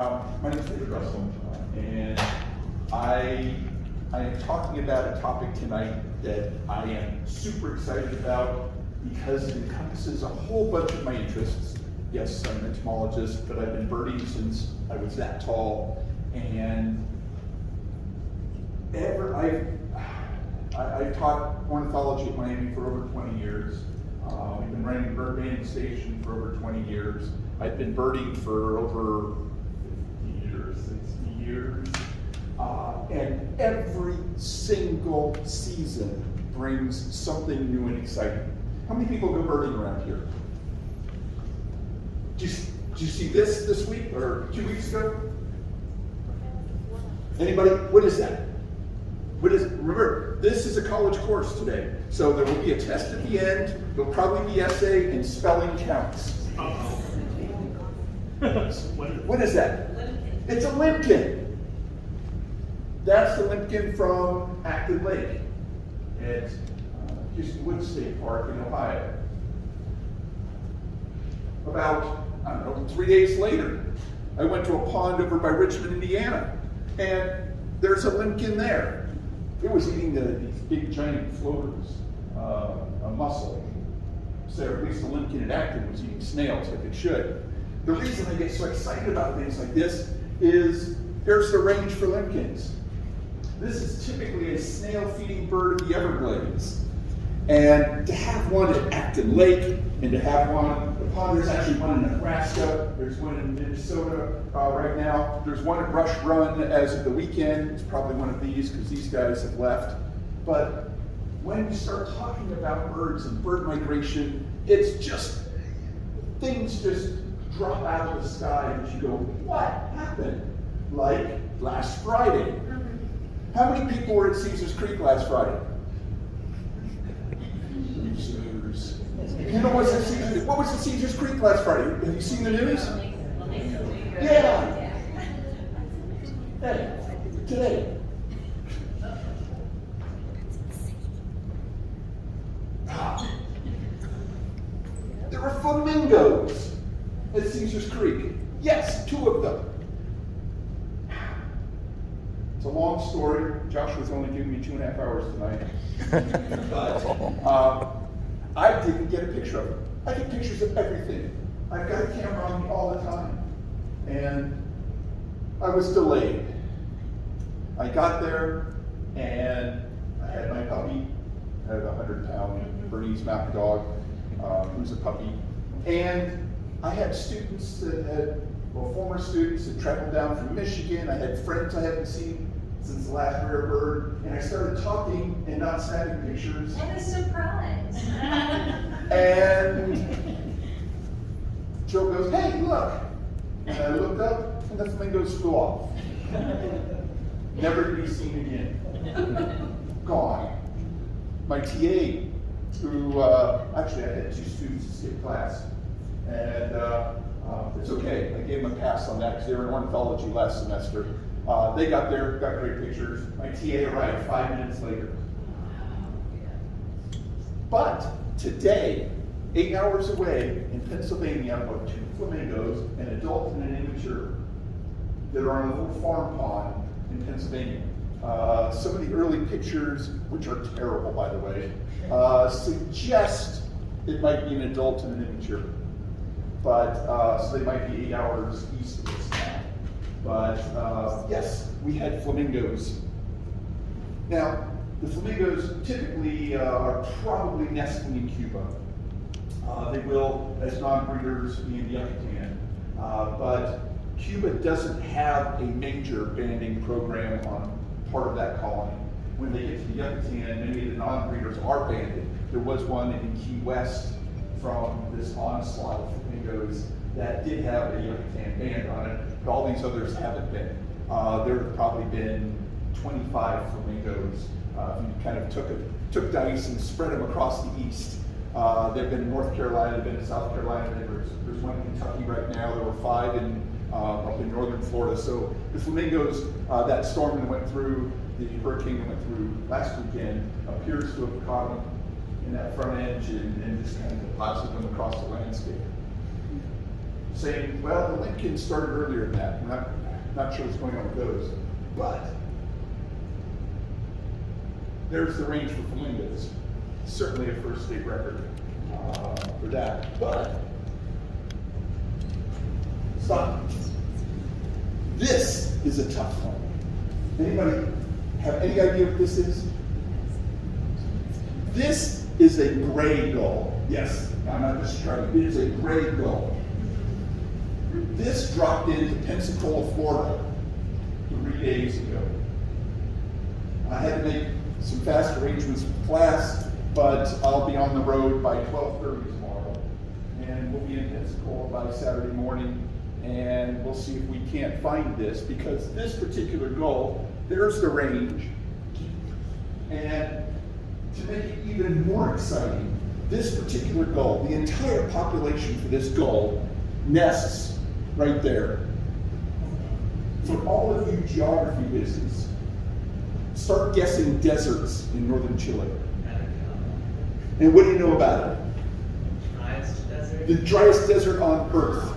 My name is David Russell, and I am talking about a topic tonight that I am super excited about because it encompasses a whole bunch of my interests. Yes, I'm an entomologist, but I've been birding since I was that tall, and I've taught ornithology at Miami for over 20 years. We've been running a bird banding station for over 20 years. I've been birding for over 60 years. And every single season brings something new and exciting. How many people go birding around here? Did you see this week or 2 weeks ago? Anybody? What is that? Remember, this is a college course today, so there will be a test at the end. There'll probably be essay and spelling counts. What is that? It's a limpkin. That's the limpkin from Acton Lake at Houston Woods State Park in Ohio. About, 3 days later, I went to a pond over by Richmond, Indiana, and there's a limpkin there. It was eating these big giant floaters, a mussel. So at least the limpkin at Acton was eating snails like it should. The reason I get so excited about things like this is here's the range for limpkins. This is typically a snail-feeding bird of the Everglades. And to have one at Acton Lake, and to have one, the pond, there's actually one in Nebraska, there's one in Minnesota right now, there's one at Rush Run as of the weekend. It's probably one of these because these guys have left. But when we start talking about birds and bird migration, it's just, things just drop out of the sky and you go, what happened? Like last Friday. How many people were at Caesars Creek last Friday? You know what was at Caesars Creek last Friday? Have you seen the news? Yeah. Hey, today. There were flamingos at Caesars Creek. Yes, 2 of them. It's a long story. Joshua's only giving me 2.5 hours tonight. But I didn't get a picture of them. I get pictures of everything. I've got a camera on me all the time. And I was delayed. I got there and I had my puppy. I had a 100-pound Bernese mountain dog who's a puppy. And I had students former students that traveled down from Michigan. I had friends I hadn't seen since the last rare bird. And I started talking and not snapping pictures. What a surprise. And Joe goes, hey, look. And I looked up and the flamingos flew off. Never to be seen again. Gone. My TA, who, actually I had 2 students to skip class. And it's okay, I gave them a pass on that because they were in ornithology last semester. They got there, got great pictures. My TA arrived 5 minutes later. But today, 8 hours away in Pennsylvania, are 2 flamingos, an adult and an immature, that are on a little farm pond in Pennsylvania. Some of the early pictures, which are terrible by the way, suggest it might be an adult and an immature. But, so they might be 8 hours east of us now. But yes, we had flamingos. Now, the flamingos typically are probably nesting in Cuba. They will, as non-breeders, be in the Yucatan. But Cuba doesn't have a major banding program on part of that colony. When they get to the Yucatan, many of the non-breeders are banded. There was one in Key West from this onslaught of flamingos that did have a Yucatan band on it, but all these others haven't been. There have probably been 25 flamingos. If you kind of took dice and spread them across the east. They've been in North Carolina, they've been in South Carolina, there's one in Kentucky right now, there were 5 up in northern Florida. So the flamingos, that storm that went through, the hurricane that went through last weekend, appears to have caught them in that front edge and just kind of deposited them across the landscape. saying, well, the Lincoln started earlier than that. We're not sure what's going on with those. But there's the range for flamingos. Certainly a first state record for that. But stop. This is a tough one. Anybody have any idea what this is? This is a gray gull. Yes, I'm not just trying. It is a gray gull. This dropped into Pensacola, Florida 3 days ago. I had to make some fast arrangements with class, but I'll be on the road by 12:30 tomorrow. And we'll be in Pensacola by Saturday morning, and we'll see if we can't find this, because this particular gull, there's the range. And to make it even more exciting, this particular gull, the entire population for this gull nests right there. For all of you geography whizzes, start guessing deserts in northern Chile. And what do you know about it? Driest desert. The driest desert on Earth.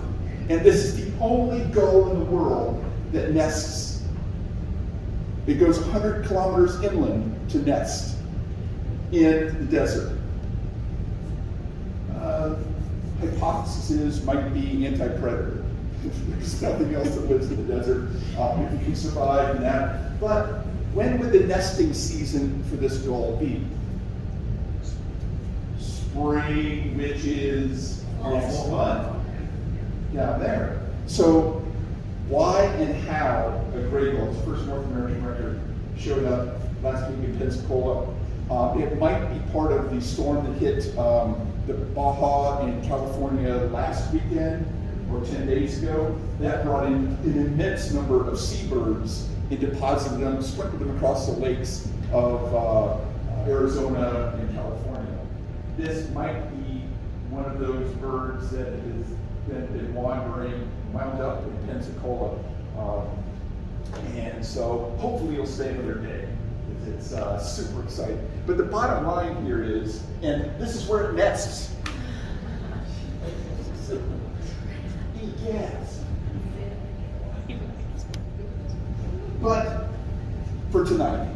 And this is the only gull in the world that nests. It goes 100 kilometers inland to nest in the desert. Hypothesis is might be anti-predator. There's nothing else that lives in the desert. If you can survive in that. But when would the nesting season for this gull be? Spring, which is next month. Down there. So why and how a gray gull, its first North American record, showed up last week in Pensacola. It might be part of the storm that hit the Baja in California last weekend or 10 days ago. That brought in an immense number of seabirds and deposited them, sprinkled them across the lakes of Arizona and California. This might be one of those birds that has been wandering, wound up in Pensacola. And so hopefully it'll stay another day. It's super exciting. But the bottom line here is, and this is where it nests. Yes. But for tonight,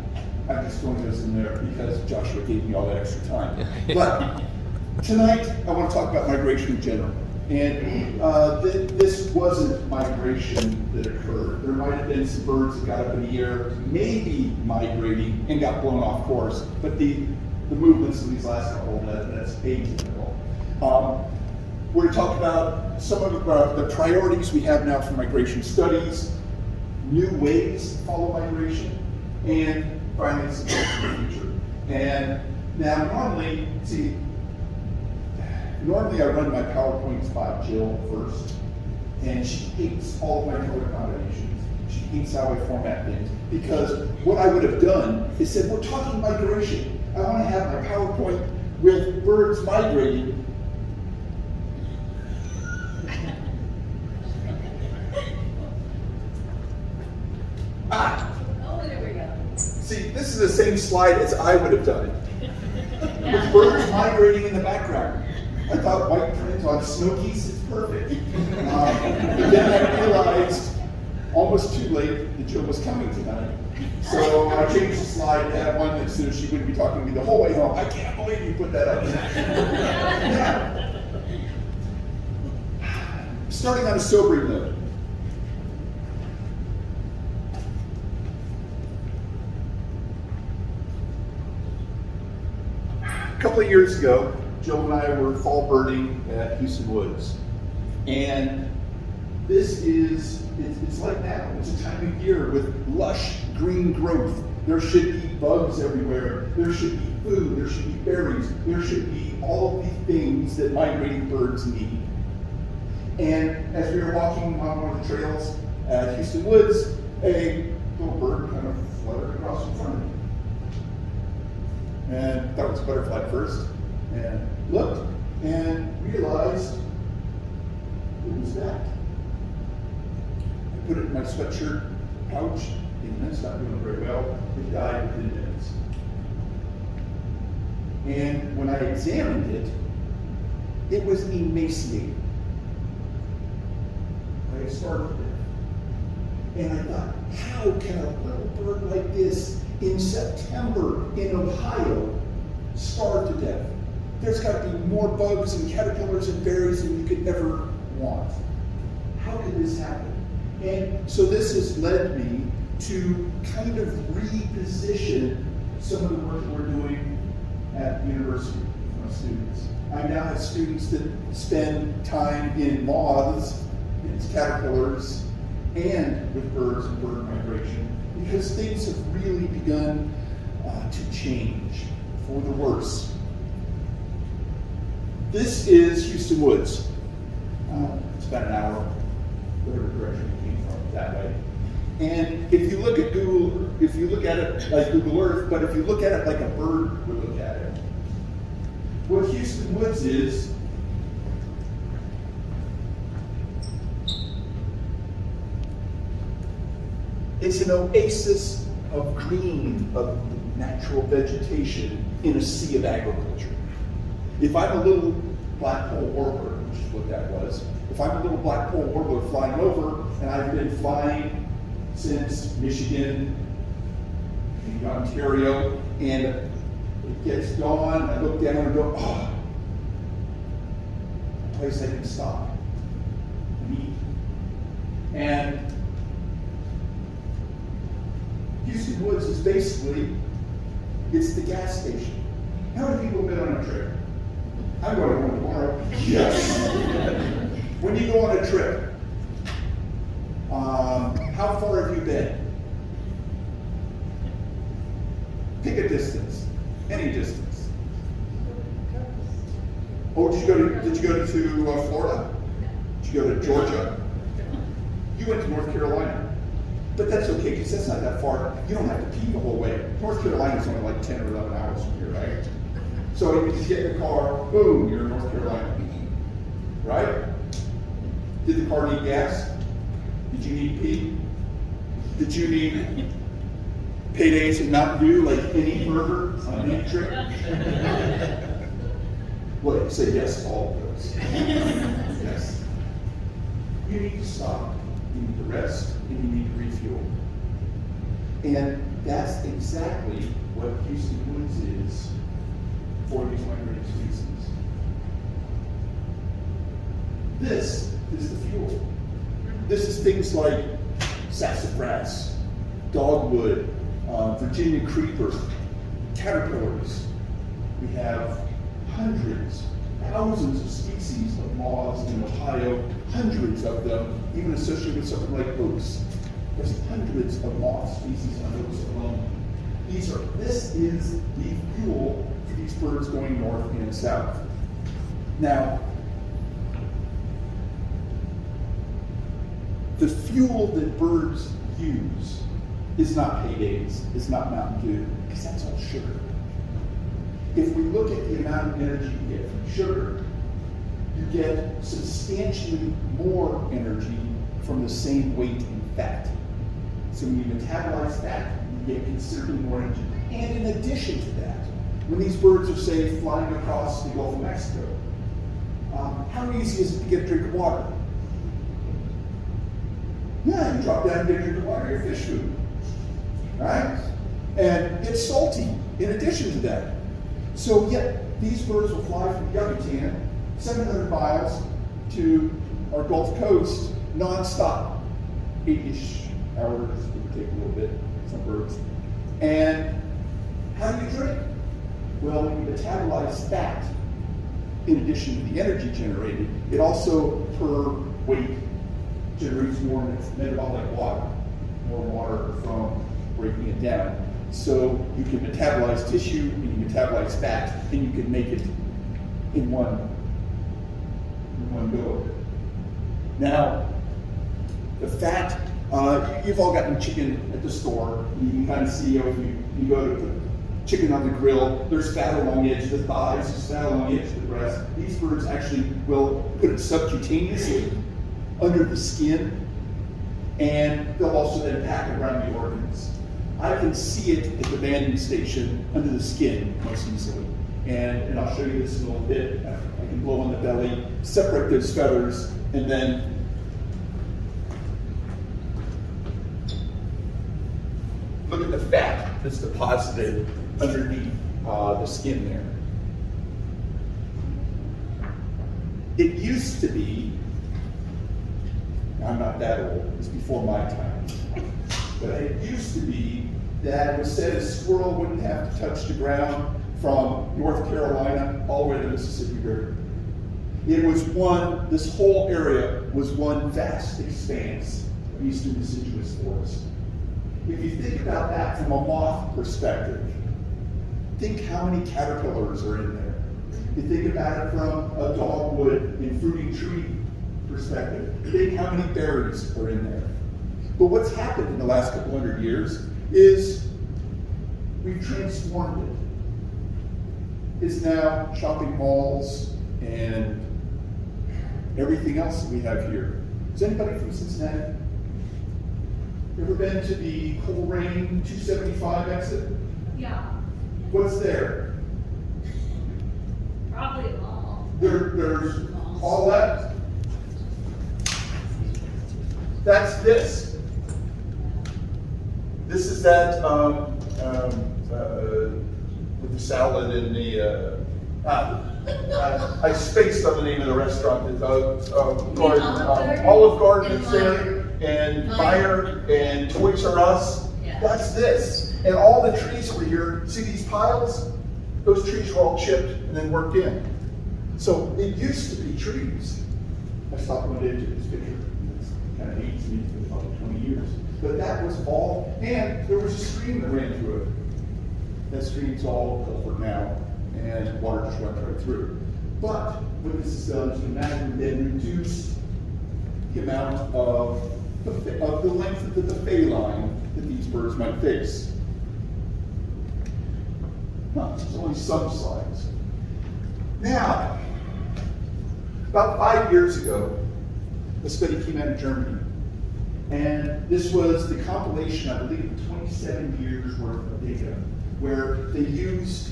I'm just throwing this in there because Joshua gave me all that extra time. But tonight, I want to talk about migration in general. And this wasn't migration that occurred. There might have been some birds that got up in the air, maybe migrating, and got blown off course. But the movements of these last couple, that's atypical. We're going to talk about some of the priorities we have now for migration studies, new ways to follow migration, and finally some goals for the future. And now normally I run my PowerPoints by Jill first, and she hates all of my color combinations. She hates how I format things, because what I would have done is said, we're talking migration. I want to have my PowerPoint with birds migrating. Oh, there we go. See, this is the same slide as I would have done it. With birds migrating in the background. I thought white print on Smokies is perfect. But then I realized, almost too late, that Jill was coming tonight. So I changed the slide to have one that so she wouldn't be talking to me the whole way home. I can't believe you put that up there. Starting on a sobering note. A couple of years ago, Jill and I were fall birding at Houston Woods. And this is, it's like now. It's a time of year with lush green growth. There should be bugs everywhere. There should be food. There should be berries. There should be all of the things that migrating birds need. And as we were walking on one of the trails at Houston Woods, a little bird kind of fluttered across in front of me. And thought it was a butterfly at first, and looked and realized it was that. I put it in my sweatshirt pouch, and it's not doing very well. It died within minutes. And when I examined it, it was emaciated. they starved to death. And I thought, how can a little bird like this in September in Ohio starve to death? There's got to be more bugs and caterpillars and berries than you could ever want. How could this happen? And so this has led me to kind of reposition some of the work we're doing at the university with my students. I now have students that spend time in moths, in caterpillars, and with birds and bird migration, because things have really begun to change for the worse. This is Houston Woods. It's about an hour, whatever direction we came from, that way. And if you look at Google, if you look at it like Google Earth, but if you look at it like a bird would look at it, what Houston Woods is, it's an oasis of green, of natural vegetation in a sea of agriculture. If I'm a little blackpoll warbler, which is what that was, if I'm a little blackpoll warbler flying over, and I've been flying since Michigan, maybe Ontario, and it gets dawn, I look down and go, oh, a place I can stop and eat. And Houston Woods is basically, it's the gas station. How many people have been on a trip? I'm going to one tomorrow. Yes. When you go on a trip, how far have you been? Pick a distance, any distance. Oh, did you go to Florida? Did you go to Georgia? You went to North Carolina. But that's okay, because that's not that far. You don't have to pee the whole way. North Carolina's only like 10 or 11 hours from here, right? So you just get in the car, boom, you're in North Carolina. Right? Did the car need gas? Did you need pee? Did you need paydays in Mountain Dew like any burger on any trip? Well, you say yes to all of those. Yes. You need to stop. You need to rest, and you need to refuel. And that's exactly what Houston Woods is for these migrating species. This is the fuel. This is things like sassafras, dogwood, Virginia creeper, caterpillars. We have hundreds, thousands of species of moths in Ohio, hundreds of them, even associated with something like oaks. There's hundreds of moth species on oaks alone. This is the fuel for these birds going north and south. Now, the fuel that birds use is not paydays, it's not Mountain Dew, because that's all sugar. If we look at the amount of energy you get from sugar, you get substantially more energy from the same weight in fat. So when you metabolize fat, you get considerably more energy. And in addition to that, when these birds are, say, flying across the Gulf of Mexico, how easy is it to get a drink of water? Yeah, you drop down and get a drink of water, your fish food. Right? And it's salty in addition to that. So yet, these birds will fly from Yucatan 700 miles to our Gulf Coast non-stop. 8-ish hours, it would take a little bit, some birds. And how do you drink? Well, when you metabolize fat, in addition to the energy generated, it also, per weight, generates more metabolic water, more water from breaking it down. So you can metabolize tissue, and you metabolize fat, and you can make it in one go. Now, the fat, you've all gotten chicken at the store. You can kind of see, if you go to put chicken on the grill, there's fat along the edge of the thighs, there's fat along the edge of the breast. These birds actually will put it subcutaneously under the skin, and they'll also then pack it around the organs. I can see it at the banding station under the skin most easily. And I'll show you this in a little bit. I can blow on the belly, separate those feathers, and then look at the fat that's deposited underneath the skin there. It used to be, I'm not that old, it's before my time, but it used to be that it was said a squirrel wouldn't have to touch the ground from North Carolina all the way to the Mississippi River. It was this whole area was one vast expanse of eastern deciduous forest. If you think about that from a moth perspective, think how many caterpillars are in there. You think about it from a dogwood and fruiting tree perspective, think how many berries are in there. But what's happened in the last couple hundred years is we've transformed it. It's now shopping malls and everything else that we have here. Is anybody from Cincinnati? Ever been to the Coleraine 275 exit? Yeah, What's there? probably a mall. There's all that. That's this. This is that with the salad and the. I spaced on the name of the restaurant. It's Olive Garden is there, and Meyer and Toys R Us. Yeah. That's this. And all the trees over here, see these piles? Those trees were all chipped and then worked in. So it used to be trees. I stopped one day and took this picture. It's kind of neat to me, it's been probably 20 years. But that was all, and there was a stream that ran through it. That stream's all culvert now, and water just runs right through. But what this has done is imagine then reduce the amount of the length of the fay line that these birds might face. There's only some slides. Now, about 5 years ago, a study came out of Germany. And this was the compilation, I believe, of 27 years worth of data, where they used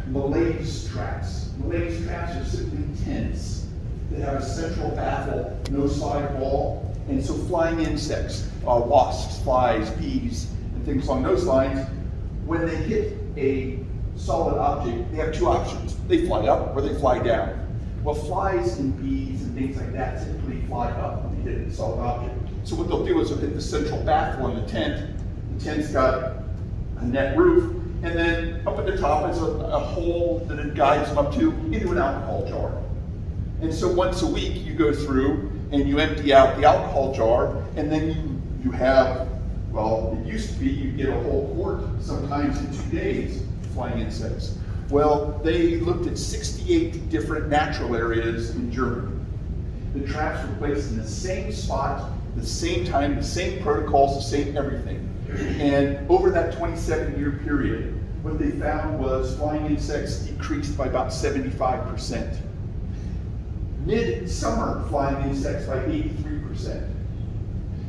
malaise traps. Malaise traps are simply tents that have a central baffle, no side wall. And so flying insects, wasps, flies, bees, and things along those lines, when they hit a solid object, they have two options. They fly up or they fly down. Well, flies and bees and things like that typically fly up when they hit a solid object. So what they'll do is they'll hit the central baffle in the tent. The tent's got a net roof, and then up at the top is a hole that it guides them up to into an alcohol jar. And so once a week you go through and you empty out the alcohol jar, and then you have, well, it used to be you get a whole quart, sometimes in 2 days, flying insects. Well, they looked at 68 different natural areas in Germany. The traps were placed in the same spot, the same time, the same protocols, the same everything. And over that 27-year period, what they found was flying insects decreased by about 75%. Midsummer flying insects by 83%.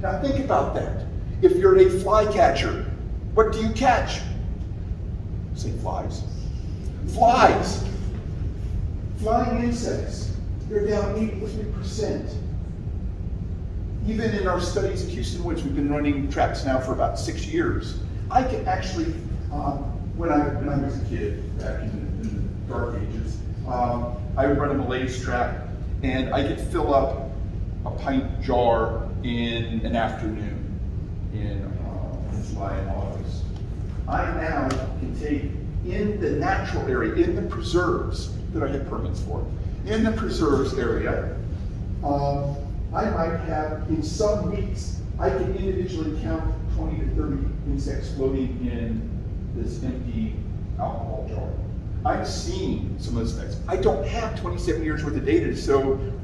Now think about that. If you're a flycatcher, what do you catch? Say flies. Flies. Flying insects, they're down 83%. Even in our studies at Houston Woods, we've been running traps now for about 6 years. I can actually, when I was a kid, back in the dark ages, I would run a malaise trap, and I could fill up a pint jar in an afternoon in July and August. I now can take in the natural area, in the preserves that I have permits for, in the preserves area, I might have, in some weeks, I can individually count 20 to 30 insects floating in this empty alcohol jar. I'm seeing some of those things. I don't have 27 years worth of data to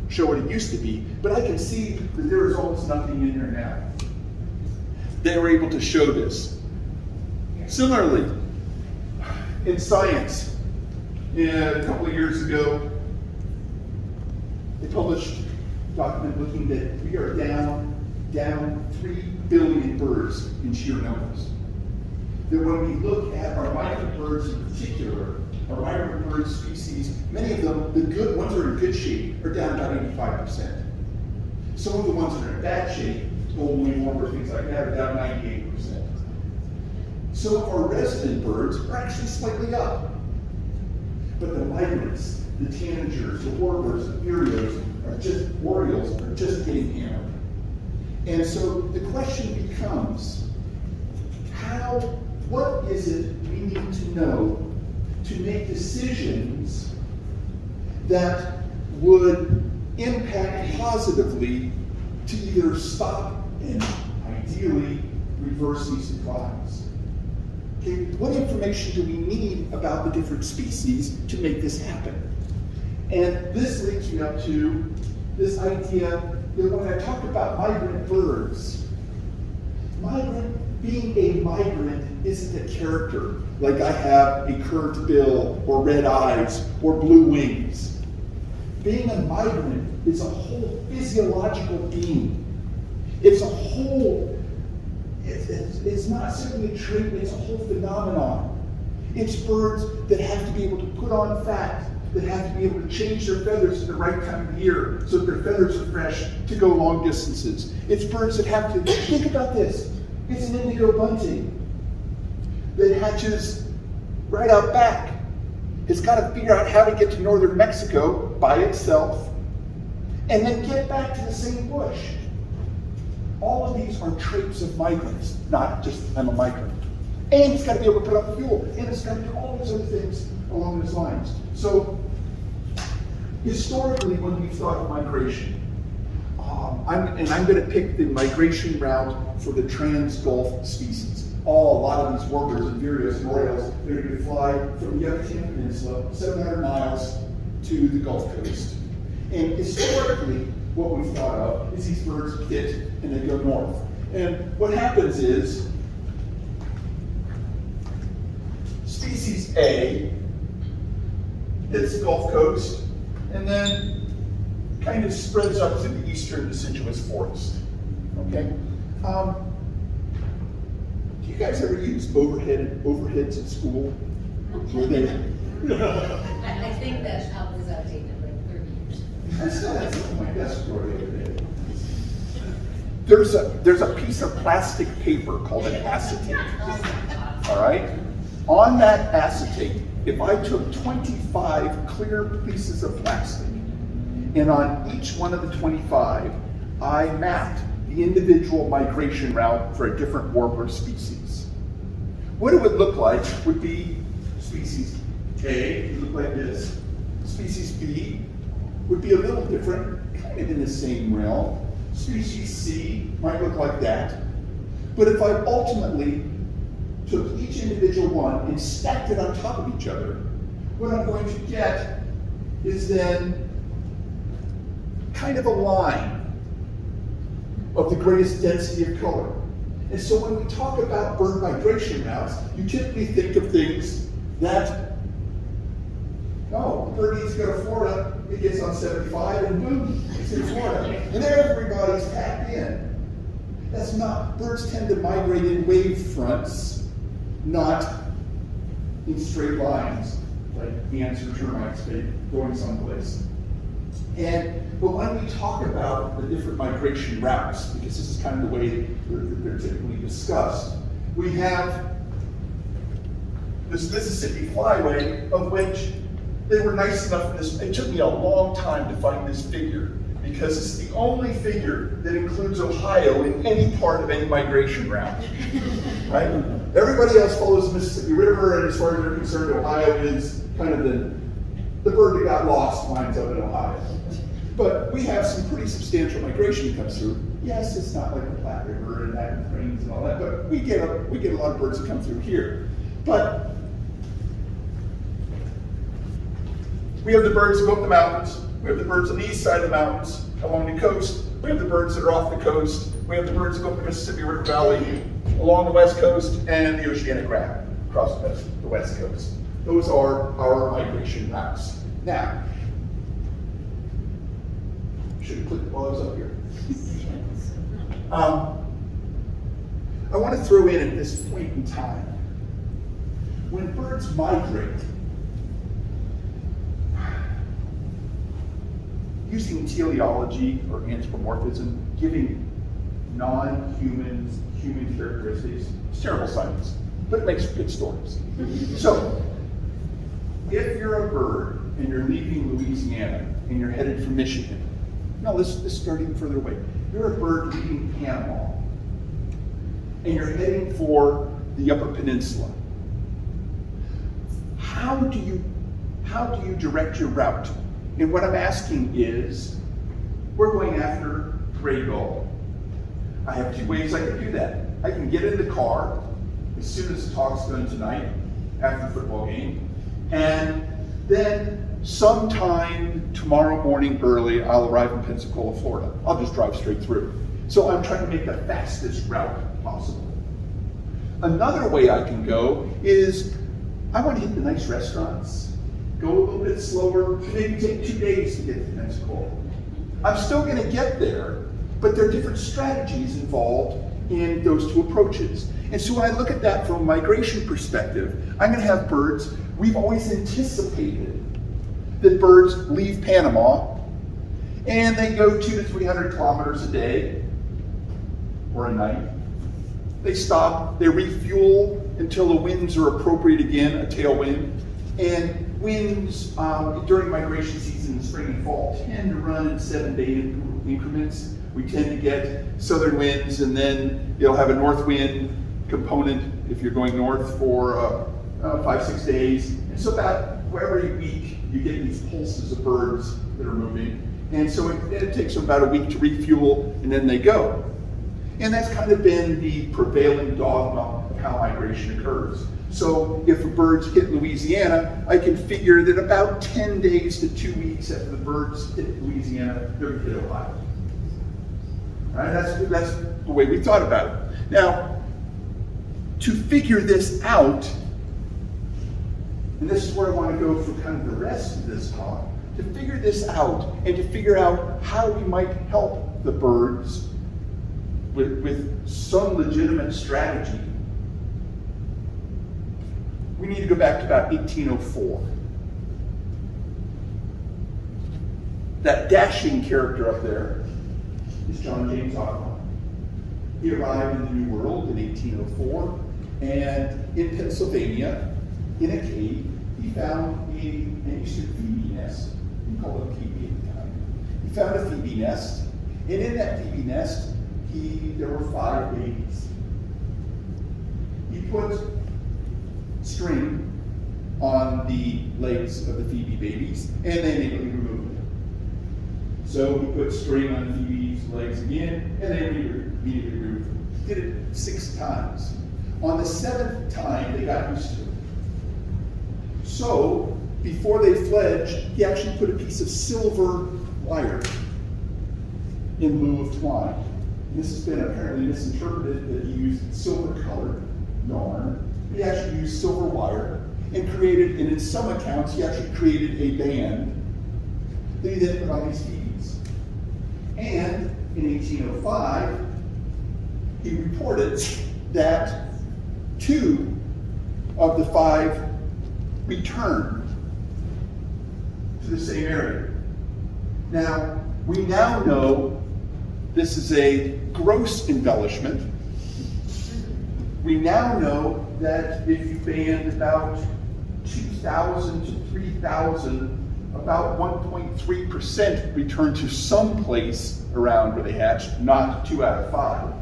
show what it used to be, but I can see that there is almost nothing in there now. They were able to show this. Similarly, in science, a couple of years ago, they published a document looking that we are down 3 billion birds in sheer numbers. That when we look at our migrant birds in particular, our migrant bird species, many of them, the good ones that are in good shape, are down about 85%. Some of the ones that are in bad shape, golden winged warbler, things like that, are down 98%. Some of our resident birds are actually slightly up. But the migrants, the tanagers, the warblers, the vireos, orioles are just getting hammered. And so the question becomes, what is it we need to know to make decisions that would impact positively to either stop and ideally reverse these declines? Okay, what information do we need about the different species to make this happen? And this leads me up to this idea that when I talk about migrant birds, being a migrant isn't a character, like I have a curved bill or red eyes or blue wings. Being a migrant is a whole physiological being. It's a whole, it's not simply a trait, it's a whole phenomenon. It's birds that have to be able to put on fat, that have to be able to change their feathers at the right time of year so that their feathers are fresh to go long distances. It's birds that have to, think about this, it's an indigo bunting that hatches right out back. It's got to figure out how to get to northern Mexico by itself and then get back to the same bush. All of these are traits of migrants, not just I'm a migrant. And it's got to be able to put out fuel, and it's got to do all those other things along those lines. So, historically, when we've thought of migration, I'm going to pick the migration route for the trans-Gulf species. A lot of these warblers and vireos and orioles, they're going to fly from the Yucatan Peninsula, 700 miles to the Gulf Coast. And historically, what we've thought of is these birds hit and they go north. And what happens is, species A hits the Gulf Coast and then kind of spreads up to the eastern deciduous forest. Okay? Do you guys ever use overheads at school? Were they? I think that was outdated like 30 years. I still have some on my desk drawer the other day. There's a piece of plastic paper called an acetate. All right? On that acetate, if I took 25 clear pieces of plastic, and on each one of the 25, I mapped the individual migration route for a different warbler species. What it would look like would be species A would look like this. Species B would be a little different, kind of in the same realm. Species C might look like that. But if I ultimately took each individual one and stacked it on top of each other, what I'm going to get is then kind of a line of the greatest density of color. And so when we talk about bird migration routes, you typically think of things that, oh, the bird needs to go to Florida, it gets on 75 and boom, it's in Florida. And everybody's packed in. That's not, birds tend to migrate in wave fronts, not in straight lines, like ants or termites going someplace. But when we talk about the different migration routes, because this is kind of the way they're typically discussed, we have this Mississippi flyway, of which they were nice enough for this. It took me a long time to find this figure, because it's the only figure that includes Ohio in any part of any migration route, right? Everybody else follows the Mississippi River, and as far as they're concerned, Ohio is kind of the bird that got lost winds up in Ohio. But we have some pretty substantial migration that comes through. Yes, it's not like the Platte River and that cranes and all that, but we get a lot of birds that come through here. But we have the birds that go up the mountains. We have the birds on the east side of the mountains, along the coast. We have the birds that are off the coast. We have the birds that go up the Mississippi River Valley, along the west coast, and the oceanic crab across the west coast. Those are our migration routes. Now, should have clicked it while I was up here. I want to throw in at this point in time, when birds migrate, using teleology or anthropomorphism, giving non-humans human characteristics, it's terrible science. but it makes for good stories. So, if you're a bird and you're leaving Louisiana and you're headed for Michigan, no, let's start even further away. You're a bird leaving Panama and you're heading for the Upper Peninsula. How do you direct your route? And what I'm asking is, we're going after gray gull. I have 2 ways I can do that. I can get in the car as soon as the talk's done tonight, after the football game, and then sometime tomorrow morning early, I'll arrive in Pensacola, Florida. I'll just drive straight through. So I'm trying to make the fastest route possible. Another way I can go is, I want to hit the nice restaurants, go a little bit slower, maybe take 2 days to get to Pensacola. I'm still going to get there, but there are different strategies involved in those 2 approaches. And so when I look at that from a migration perspective, I'm going to have birds. We've always anticipated that birds leave Panama and they go 200 to 300 kilometers a day or a night. They stop, they refuel until the winds are appropriate again, a tailwind. And winds during migration season in spring and fall tend to run in 7-day increments. We tend to get southern winds, and then you'll have a north wind component if you're going north for 5-6 days. And so about every week you get these pulses of birds that are moving. And so it takes them about a week to refuel, and then they go. And that's kind of been the prevailing dogma of how migration occurs. So if the birds hit Louisiana, I can figure that about 10 days to 2 weeks after the birds hit Louisiana, they're going to hit Ohio. Right? That's the way we thought about it. Now, to figure this out, and this is where I want to go for kind of the rest of this talk, to figure this out and to figure out how we might help the birds with some legitimate strategy, we need to go back to about 1804. That dashing character up there is John James Audubon. He arrived in the New World in 1804, and in Pennsylvania, in a cave, he found an eastern phoebe nest. We call it a phoebe at the time. He found a phoebe nest, and in that phoebe nest, there were 5 babies. He put string on the legs of the phoebe babies, and they immediately removed them. So he put string on Phoebe's legs again, and they immediately removed them. Did it 6 times. On the 7th time, they got used to it. So, before they fledged, he actually put a piece of silver wire in lieu of twine. And this has been apparently misinterpreted that he used silver-colored yarn. He actually used silver wire and created, and in some accounts, he actually created a band that he then put on these phoebes. And in 1805, he reported that 2 of the 5 returned to the same area. Now, we now know this is a gross embellishment. We now know that if you band about 2,000 to 3,000, about 1.3% return to some place around where they hatched, not 2 out of 5.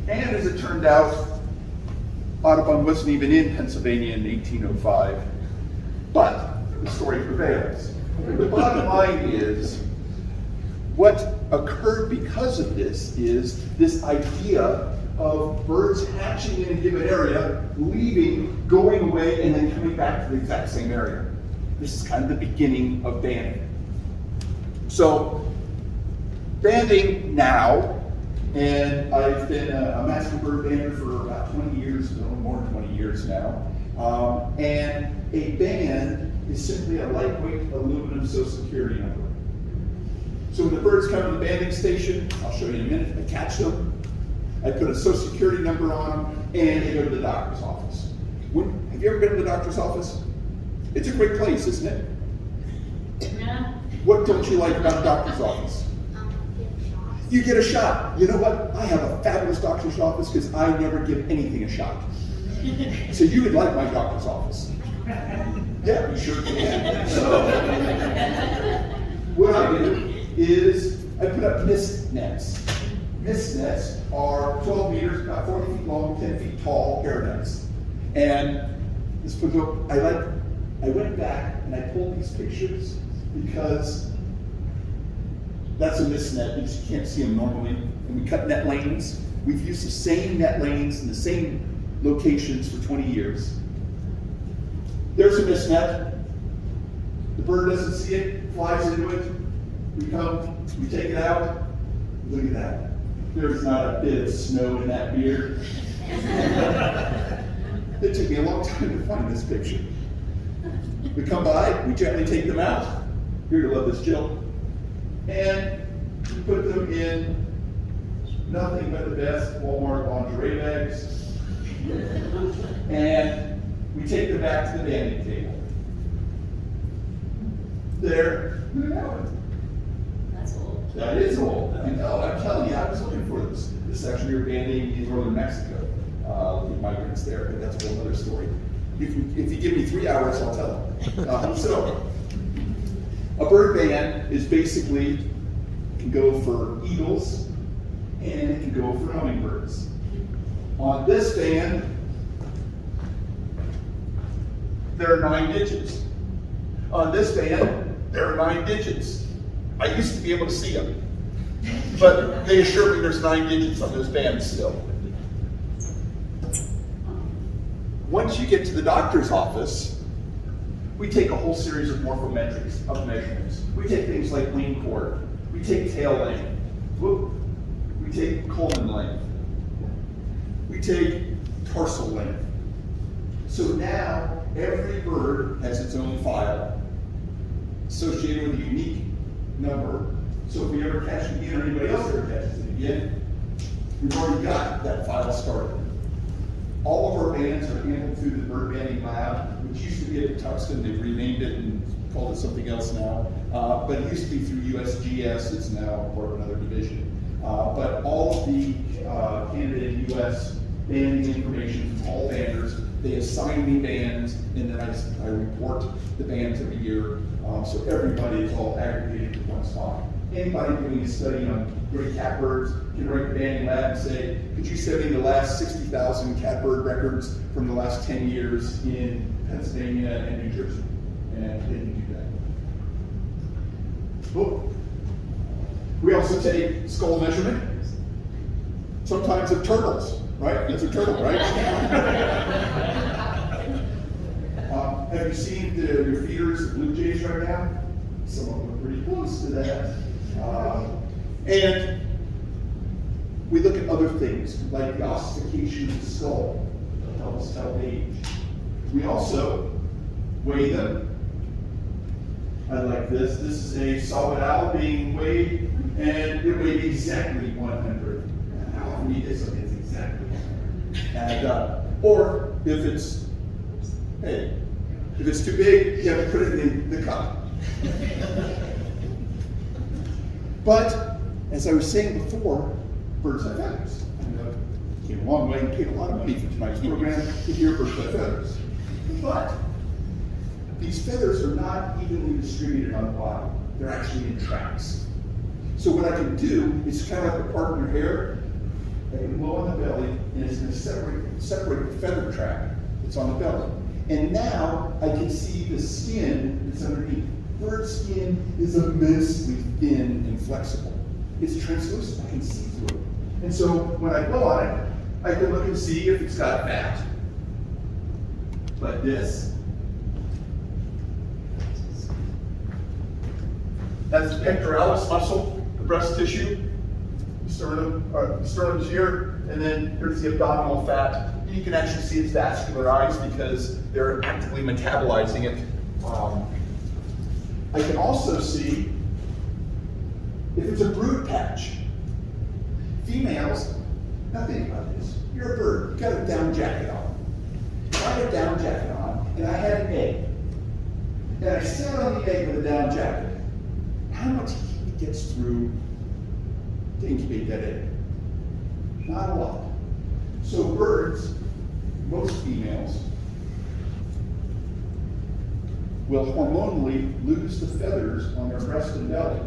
And as it turned out, Audubon wasn't even in Pennsylvania in 1805, but the story prevails. The bottom line is, what occurred because of this is this idea of birds hatching in a given area, leaving, going away, and then coming back to the exact same area. This is kind of the beginning of banding. So, banding now, and I've been a master bird bander for about 20 years, a little more than 20 years now. And a band is simply a lightweight aluminum social security number. So when the birds come to the banding station, I'll show you in a minute, I catch them, I put a social security number on them, and they go to the doctor's office. Have you ever been to the doctor's office? It's a great place, isn't it? Yeah. What don't you like about the doctor's office? You get a shot. You know what? I have a fabulous doctor's office because I never give anything a shot. So you would like my doctor's office? Yeah, you sure can. So, what I do is I put up mist nets. Mist nets are 12 meters, about 40 feet long, 10 feet tall air nets. And this was, I went back and I pulled these pictures because that's a mist net because you can't see them normally. And we cut net lanes. We've used the same net lanes in the same locations for 20 years. There's a mist net. The bird doesn't see it, flies into it. We come, we take it out. Look at that. There's not a bit of snow in that beard. It took me a long time to find this picture. We come by, we gently take them out. You're gonna love this, Jill. And we put them in nothing but the best Walmart lingerie bags. And we take them back to the banding table. There, That's old. that is old. I know, I'm telling you, I was looking for this. This is actually, we were banding in northern Mexico. The migrants there, but that's a whole other story. If you give me 3 hours, I'll tell them. So, a bird band is basically, can go for eagles, and it can go for hummingbirds. On this band, there are 9 digits. On this band, there are 9 digits. I used to be able to see them, but they assure me there's 9 digits on those bands still. Once you get to the doctor's office, we take a whole series of morphometrics, of measurements. We take things like wing chord, we take tail length, we take culmen length, we take tarsal length. So now, every bird has its own file associated with a unique number. So if we ever catch it again, or anybody else ever catches it again, we've already got that file started. All of our bands are handled through the bird banding lab, which used to be at Tuxton. They've renamed it and called it something else now. But it used to be through USGS. It's now part of another division. But all of the Canada and US banding information from all banders, they assign me bands, and then I report the bands every year. So everybody is all aggregated to one spot. Anybody doing a study on gray catbirds can write the banding lab and say, could you send me the last 60,000 catbird records from the last 10 years in Pennsylvania and New Jersey? And they can do that. Cool. We also take skull measurement. Sometimes of turtles, right? That's a turtle, right? Have you seen your feeders, the blue jays right now? Some of them are pretty close to that. And we look at other things, like the ossification of the skull, that help us tell age. We also weigh them. I like this. This is a solid owl being weighed, and it weighed exactly 100. How often you get something that's exactly 100? And, or if it's, hey, if it's too big, you have to put it in the cup. But, as I was saying before, birds have feathers. I came a long way and paid a lot of money for tonight's program to hear birds have feathers. But, these feathers are not evenly distributed on the body. They're actually in tracks. So what I can do is kind of like a part in your hair. I can blow on the belly, and it's going to separate the feather track that's on the belly. And now I can see the skin that's underneath. Bird skin is immensely thin and flexible. It's translucent, I can see through it. And so when I blow on it, I can look and see if it's got fat. Like this. That's the pectoralis muscle, the breast tissue. The sternum's here, and then here's the abdominal fat. You can actually see it's vascularized because they're actively metabolizing it. I can also see if it's a brood patch. Females, now think about this. You're a bird, you got a down jacket on. If I had a down jacket on and I had an egg, and I sat on the egg with a down jacket, how much heat gets through to incubate that egg? Not a lot. So birds most females will hormonally lose the feathers on their breast and belly,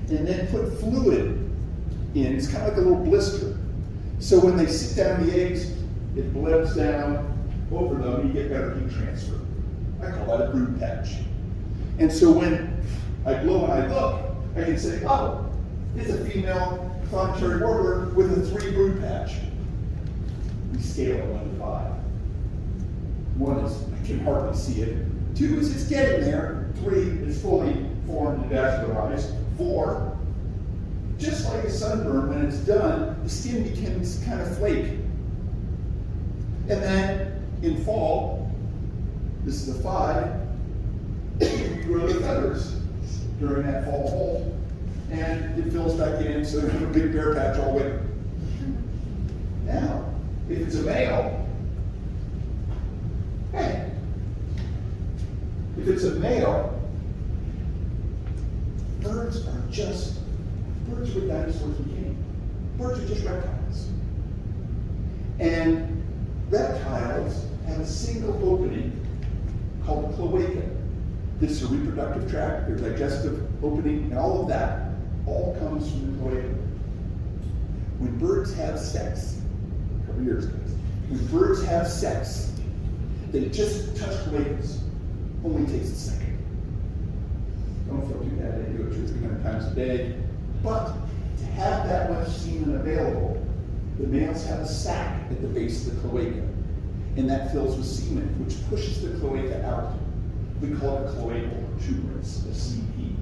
and then put fluid in. It's kind of like a little blister. So when they sit down the eggs, it blebs down over them, and you get better heat transfer. I call that a brood patch. And so when I blow and I look, I can say, oh, it's a female solitary warbler with a 3 brood patch. We scale it 1 to 5. 1 is, I can hardly see it. 2 is it's getting there. 3 is fully formed and vascularized. 4, just like a sunburn, when it's done, the skin becomes kind of flaky. And then in fall, this is a 5, you grow the feathers during that fall molt, and it fills back in, so you have a big bare patch all winter. Now, if it's a male, hey, if it's a male, birds are what dinosaurs became. Birds are just reptiles. And reptiles have a single opening called a cloaca. This is a reproductive tract, their digestive opening, and all of that all comes from the cloaca. When birds have sex, a couple years ago, when birds have sex, they just touch cloacas. Only takes a second. Don't feel too bad, they do it 2 or 300 times a day. But to have that much semen available, the males have a sac at the base of the cloaca, and that fills with semen, which pushes the cloaca out. We call it cloacal protuberance, a CP.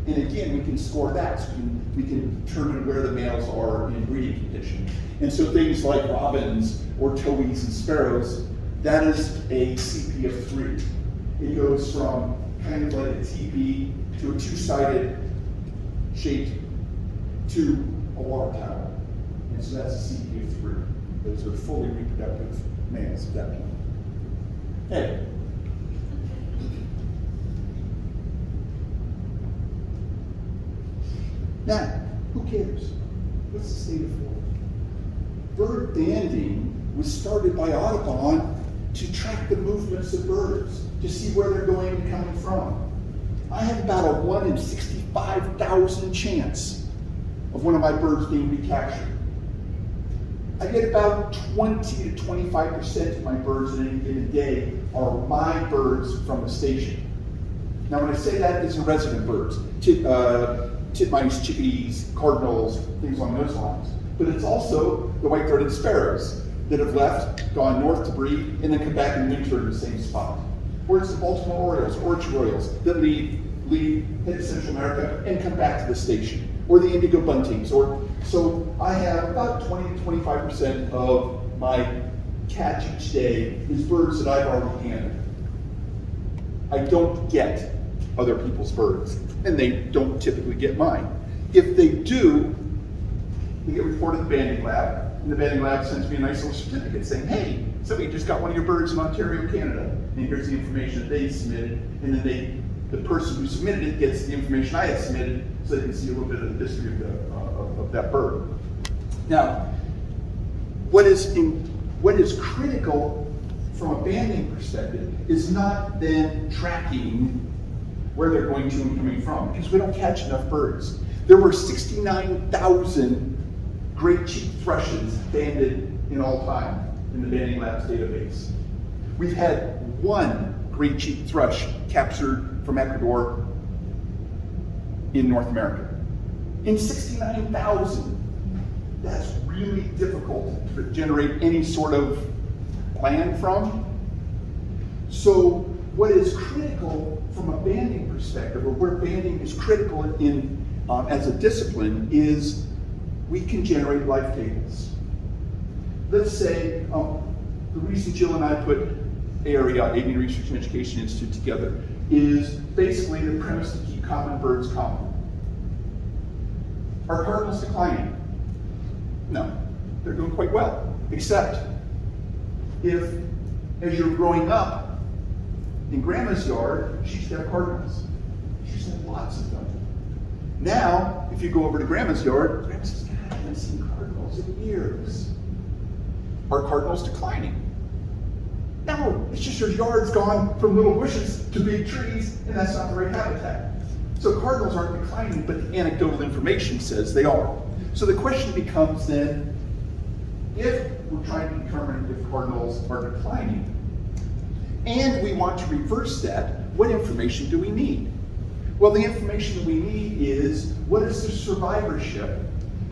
And again, we can score that, so we can determine where the males are in breeding condition. And so things like robins or towhees and sparrows, that is a CP of 3. It goes from kind of like a TP to a 2-sided shape to a water tower. And so that's a CP of 3. Those are fully reproductive males at that point. Hey. Now, who cares? What's the state of Florida? Bird banding was started by Audubon to track the movements of birds, to see where they're going and coming from. I have about a 1 in 65,000 chance of one of my birds being recaptured. I get about 20 to 25% of my birds in any given day are my birds from the station. Now when I say that, these are resident birds. Titmice, chickadees, cardinals, things along those lines. But it's also the white-throated sparrows that have left, gone north to breed, and then come back in winter in the same spot. Or it's the Baltimore Orioles, orchard orioles, that leave, head to Central America, and come back to the station. Or the indigo buntings. So I have about 20 to 25% of my catch each day is birds that I've already handled. I don't get other people's birds, and they don't typically get mine. If they do, they get reported to the banding lab, and the banding lab sends me a nice little certificate saying, hey, somebody just got one of your birds in Ontario, Canada, and here's the information that they submitted, and then the person who submitted it gets the information I had submitted, so they can see a little bit of the history of that bird. Now, what is critical from a banding perspective is not then tracking where they're going to and coming from, because we don't catch enough birds. There were 69,000 great-cheeked thrushes banded in all time in the Banding Labs database. We've had 1 great-cheeked thrush captured from Ecuador in North America. In 69,000, that's really difficult to generate any sort of plan from. So what is critical from a banding perspective, or where banding is critical in as a discipline, is we can generate life tables. Let's say the reason Jill and I put AREI, Avian Research and Education Institute, together is basically the premise to keep common birds common. Are cardinals declining? No, they're doing quite well, except if, as you're growing up, in Grandma's yard, she used to have cardinals. She used to have lots of them. Now, if you go over to Grandma's yard, Grandma says, God, I haven't seen cardinals in years. Are cardinals declining? No, it's just your yard's gone from little bushes to big trees, and that's not the right habitat. So cardinals aren't declining, but the anecdotal information says they are. So the question becomes then, if we're trying to determine if cardinals are declining, and we want to reverse that, what information do we need? Well, the information that we need is, what is the survivorship?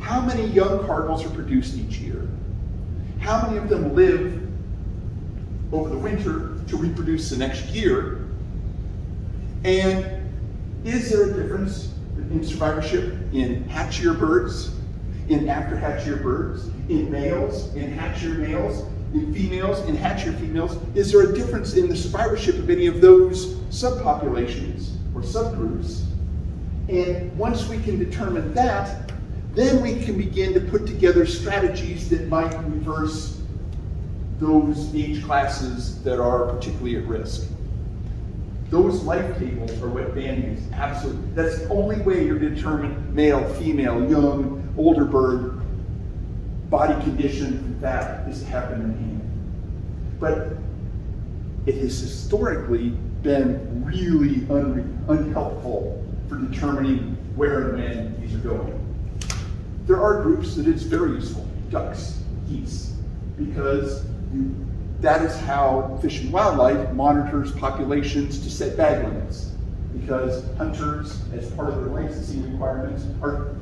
How many young cardinals are produced each year? How many of them live over the winter to reproduce the next year? And is there a difference in survivorship in hatchier birds, in after hatchier birds, in males, in hatchier males, in females, in hatchier females? Is there a difference in the survivorship of any of those subpopulations or subgroups? And once we can determine that, then we can begin to put together strategies that might reverse those age classes that are particularly at risk. Those life tables are what Dan used, absolutely. That's the only way you're going to determine male, female, young, older bird, body condition, that is to happen in hand. But it has historically been really unhelpful for determining where and when these are going. There are groups that it's very useful, ducks, geese, because that is how Fish and Wildlife monitors populations to set bag limits. Because hunters, as part of their licensing requirements, are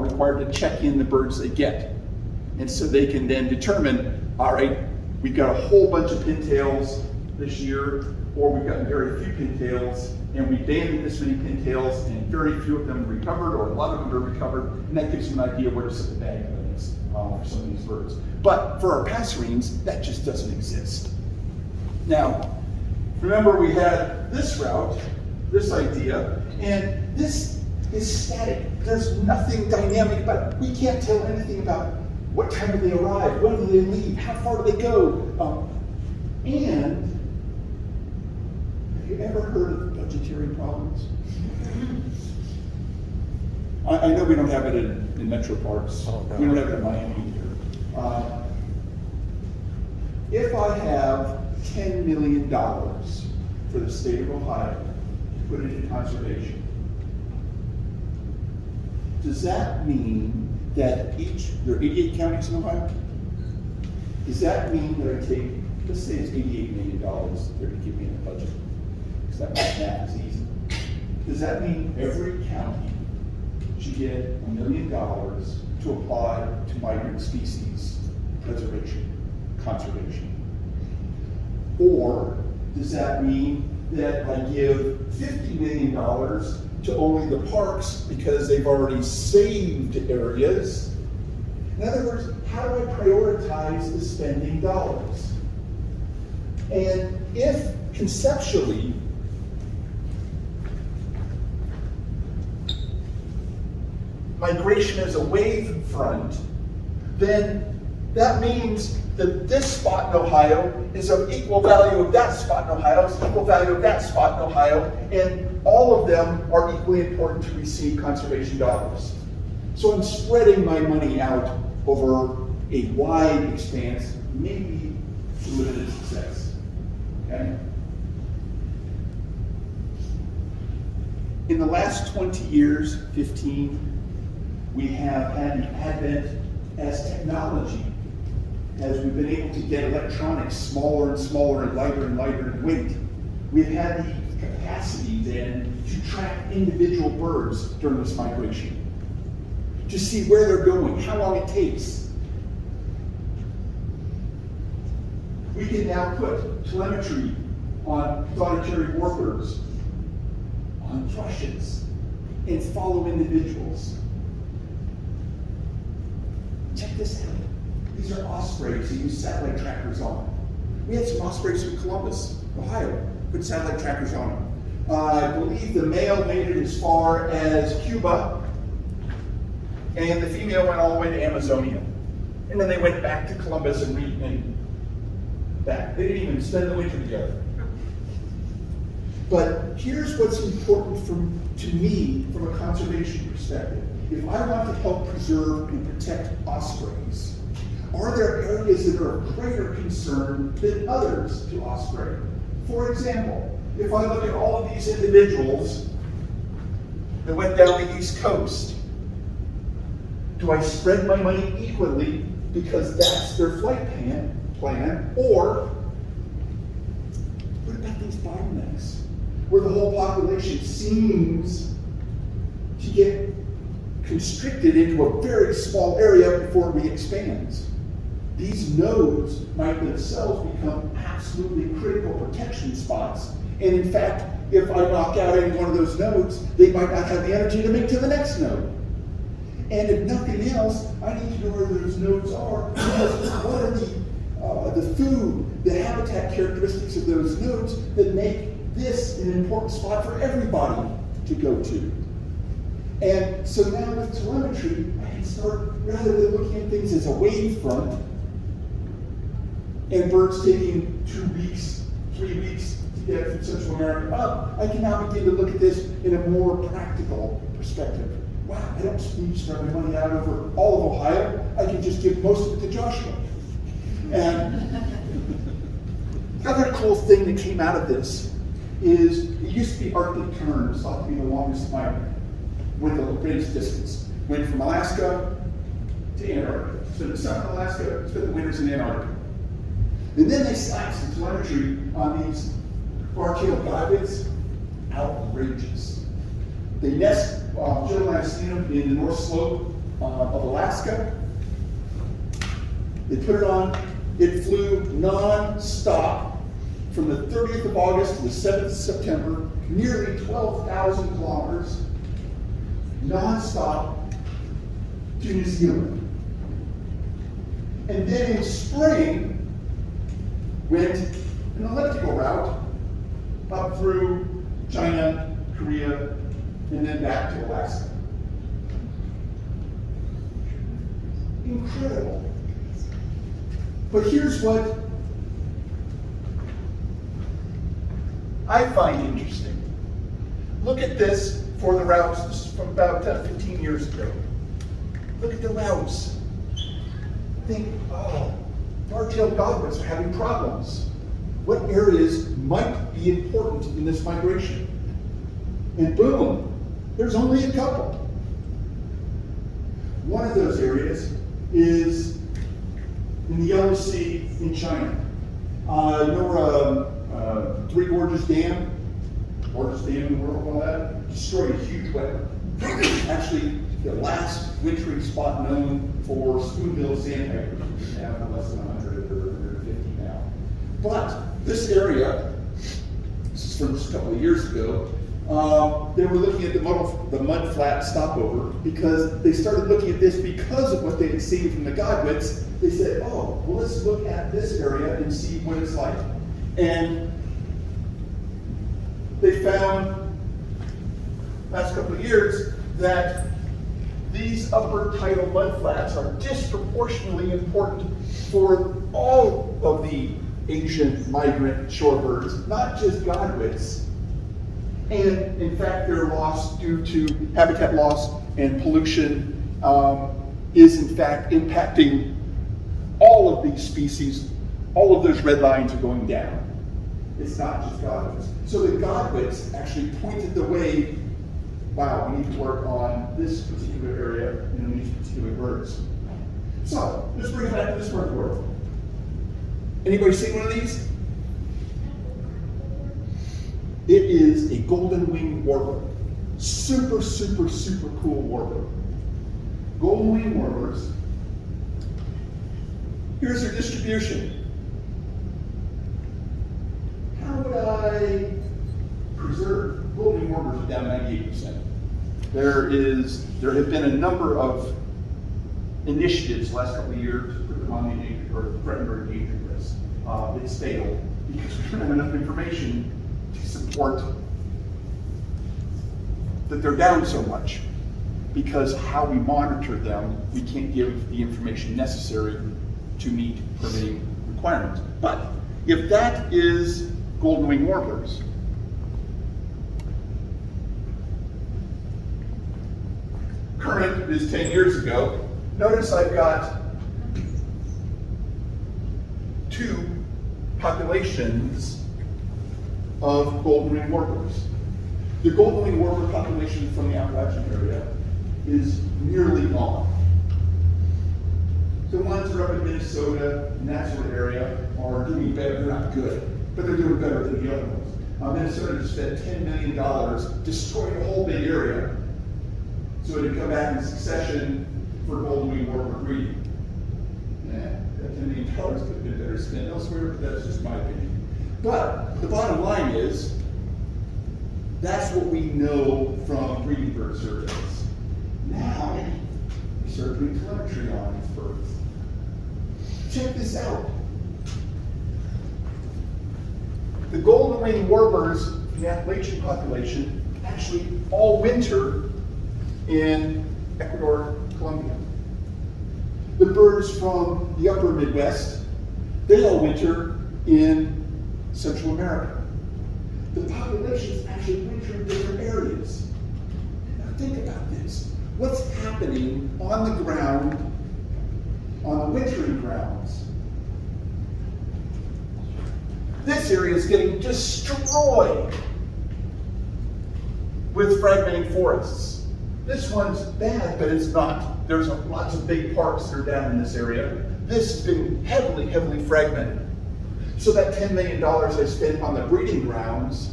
required to check in the birds they get. And so they can then determine, all right, we've got a whole bunch of pintails this year, or we've got very few pintails, and we banded this many pintails, and very few of them are recovered, or a lot of them are recovered, and that gives you an idea where to set the bag limits for some of these birds. But for our passerines, that just doesn't exist. Now, remember we had this route, this idea, and this is static. There's nothing dynamic about it. We can't tell anything about what time do they arrive, when do they leave, how far do they go, and have you ever heard of budgetary problems? I know we don't have it in metro parks. Oh, no. We don't have it in Miami either. If I have $10 million for the state of Ohio to put it in conservation, does that mean that there are 88 counties in Ohio? Does that mean that I take, let's say it's $88 million they're going to give me in the budget, because that math is easy. Does that mean every county should get $1 million to apply to migrant species preservation, conservation? Or does that mean that I give $50 million to only the parks because they've already saved areas? In other words, how do I prioritize the spending dollars? And if conceptually migration is a wave front, then that means that this spot in Ohio is of equal value of that spot in Ohio, is equal value of that spot in Ohio, and all of them are equally important to receive conservation dollars. So I'm spreading my money out over a wide expanse, maybe to limited success. Okay? In the last 20 years, 15, we have had an advent as technology, as we've been able to get electronics smaller and smaller and lighter in weight. We've had the capacity then to track individual birds during this migration, to see where they're going, how long it takes. We can now put telemetry on solitary warbirds, on thrushes, and follow individuals. Check this out. These are ospreys we use satellite trackers on. We had some ospreys from Columbus, Ohio, put satellite trackers on them. I believe the male made it as far as Cuba, and the female went all the way to Amazonia. And then they went back to Columbus and back. They didn't even spend the winter together. But here's what's important to me from a conservation perspective. If I want to help preserve and protect ospreys, Are there areas that are of greater concern than others to osprey? For example, if I look at all of these individuals that went down the East Coast, do I spread my money equally because that's their flight plan, or what about these bottlenecks, where the whole population seems to get constricted into a very small area before it re-expands? These nodes might themselves become absolutely critical protection spots. And in fact, if I knock out any one of those nodes, they might not have the energy to make to the next node. And if nothing else, I need to know where those nodes are, because what are the food, the habitat characteristics of those nodes that make this an important spot for everybody to go to. And so now with telemetry, I can start, rather than looking at things as a wave front, and birds taking 2 weeks, 3 weeks to get from Central America up, I can now begin to look at this in a more practical perspective. Wow, I don't need to spread my money out over all of Ohio. I can just give most of it to Joshua. And the other cool thing that came out of this is, it used to be Arctic terns, thought to be the longest migrant, with the greatest distance. Went from Alaska to Antarctica. Spent the summer in Alaska, spent the winters in Antarctica. And then they slapped some telemetry on these bar-tailed godwits. Outrageous. They nest, Jill and I have seen them in the North Slope of Alaska. They put it on, it flew non-stop from the 30th of August to the 7th of September, nearly 12,000 kilometers, non-stop to New Zealand. And then in spring, went an elliptical route up through China, Korea, and then back to Alaska. Incredible. But here's what I find interesting. Look at this for the routes. This is from about 15 years ago. Look at the routes. Think, oh, bar-tailed godwits are having problems. What areas might be important in this migration? And boom, there's only a couple. One of those areas is in the Yellow Sea in China. Three Gorges Dam, largest dam in the world, all that, destroyed a huge wetland. Actually, the last wintering spot known for spoonbill sandpipers, which is down to less than 100 or 150 now. But this area, this is from just a couple of years ago, they were looking at the mudflat stopover because they started looking at this because of what they had seen from the godwits. They said, oh, well, let's look at this area and see what it's like. And they found, last couple of years, that these upper tidal mudflats are disproportionately important for all of the Asian migrant shorebirds, not just godwits. And in fact, their loss due to habitat loss and pollution is in fact impacting all of these species. All of those red lines are going down. It's not just godwits. So the godwits actually pointed the way, wow, we need to work on this particular area and these particular birds. So let's bring it back to this bird world. Anybody seen one of these? It is a golden-winged warbler. Super, super, super cool warbler. Golden-winged warblers. Here's their distribution. How would I preserve? Golden-winged warblers are down 98%. There have been a number of initiatives the last couple of years to put them on the endangered or threatened or endangered list. It's failed because we don't have enough information to support that they're down so much, because how we monitor them, we can't give the information necessary to meet permitting requirements. But if that is golden-winged warblers, current is 10 years ago. Notice I've got two populations of golden wing warblers. The golden wing warbler population from the Appalachian area is nearly gone. The ones that are up in Minnesota and that sort of area are doing better. They're not good, but they're doing better than the other ones. Minnesota just spent $10 million destroying a whole big area so it could come back in succession for golden wing warbler breeding. That $10 million could have been better spent elsewhere, but that's just my opinion. But the bottom line is, that's what we know from breeding bird surveys. Now, we start doing telemetry on these birds. Check this out. The golden wing warblers in the Appalachian population actually all winter in Ecuador, Colombia. The birds from the upper Midwest, they all winter in Central America. The populations actually winter in different areas. Now think about this. What's happening on the ground, on the wintering grounds? This area is getting destroyed with fragmenting forests. This one's bad, but it's not. There's lots of big parks that are down in this area. This has been heavily, heavily fragmented. So that $10 million I spent on the breeding grounds,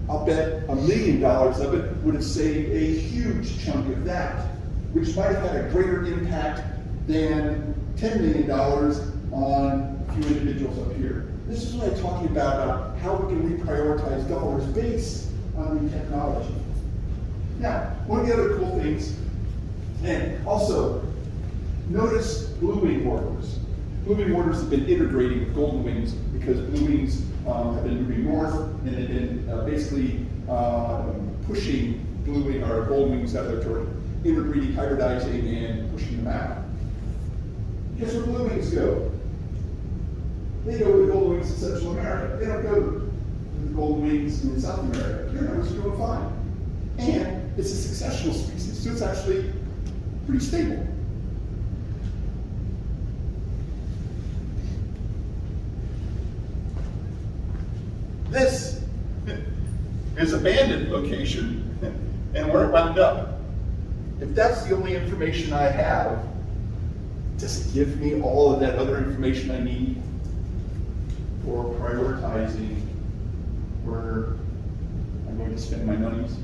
I'll bet $1 million of it would have saved a huge chunk of that, which might have had a greater impact than $10 million on a few individuals up here. This is what I'm talking about how we can reprioritize dollars based on new technology. Now, one of the other cool things, and also, notice blue wing warblers. Blue wing warblers have been integrating with golden wings because blue wings have been moving north and have been basically pushing blue wing or golden wings out there toward interbreeding, hybridizing, and pushing them out. Guess where blue wings go? They go with the golden wings in Central America. They don't go to the golden wings in South America. Your numbers are doing fine. And it's a successional species, so it's actually pretty stable. This is abandoned location and where it wound up. If that's the only information I have, does it give me all of that other information I need for prioritizing where I'm going to spend my monies?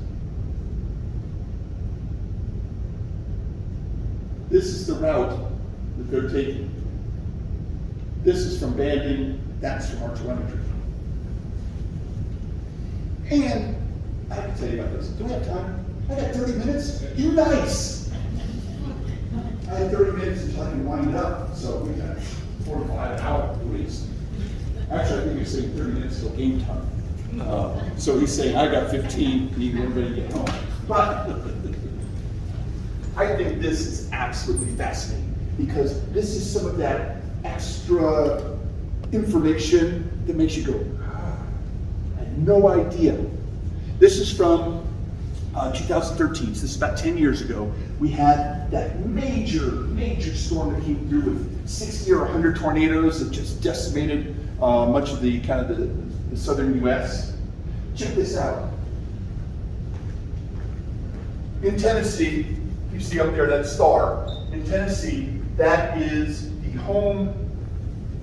This is the route that they're taking. This is from banding, that's from our telemetry. And I can tell you about this. Do I have time? I got 30 minutes? You're nice. I had 30 minutes until I can wind up, so we got 4 to 5 hours at least. Actually, I think he's saying 30 minutes till game time. So he's saying I got 15, need everybody to get home. But I think this is absolutely fascinating because this is some of that extra information that makes you go, I had no idea. This is from 2013, so this is about 10 years ago. We had that major storm that came through with 60 or 100 tornadoes that just decimated much of the the southern US. Check this out. In Tennessee, you see up there that star. In Tennessee, that is the home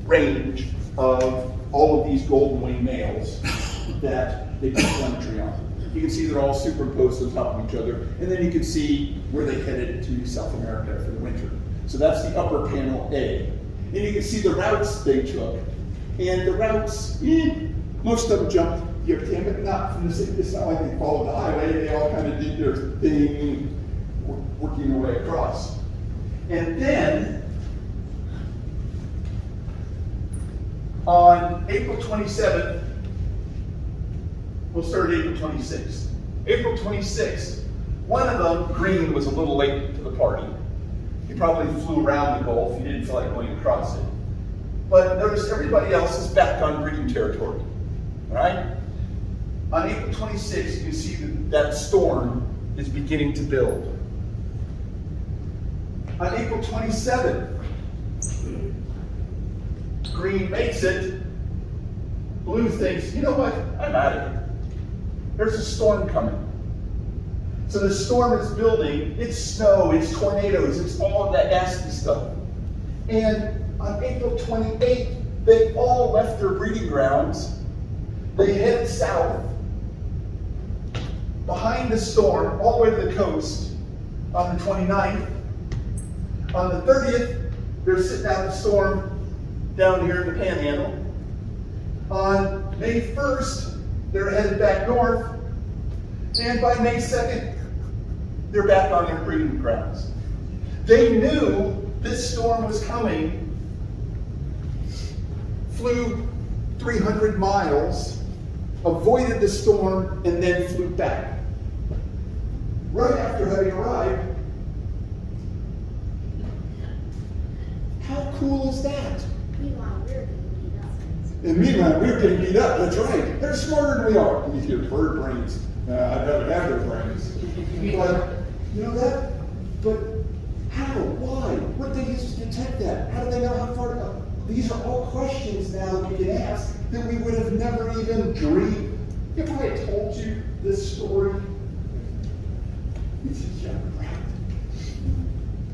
range of all of these golden wing males that they put telemetry on. You can see they're all superimposed on top of each other, and then you can see where they headed to South America for the winter. So that's the upper panel A. And you can see the routes they took. And the routes, most of them jumped the Avian, but not from the city. It's not like they followed the highway. They all kind of did their thing, working their way across. And then, on April 27th, we'll start April 26th. April 26th, one of them, Green, was a little late to the party. He probably flew around the Gulf. He didn't feel like going across it. But notice everybody else is back on breeding territory. All right? On April 26th, you can see that storm is beginning to build. On April 27th, green makes it, blue thinks, you know what, I'm out of here. There's a storm coming. So the storm is building, it's snow, it's tornadoes, it's all of that nasty stuff. And on April 28th, they all left their breeding grounds. They head south, behind the storm, all the way to the coast on the 29th. On the 30th, they're sitting out the storm down here in the Panhandle. On May 1st, they're headed back north. And by May 2nd, they're back on their breeding grounds. They knew this storm was coming, flew 300 miles, avoided the storm, and then flew back. Right after having arrived. How cool is that? Meanwhile, we're getting beat up. And meanwhile, we're getting beat up. That's right. They're smarter than we are. These are bird brains. I'd rather have their brains. But, you know that? But how? Why? What did they use to detect that? How do they know how far to go? These are all questions now that we can ask that we would have never even dreamed. If I had told you this story, you'd say, yeah, right.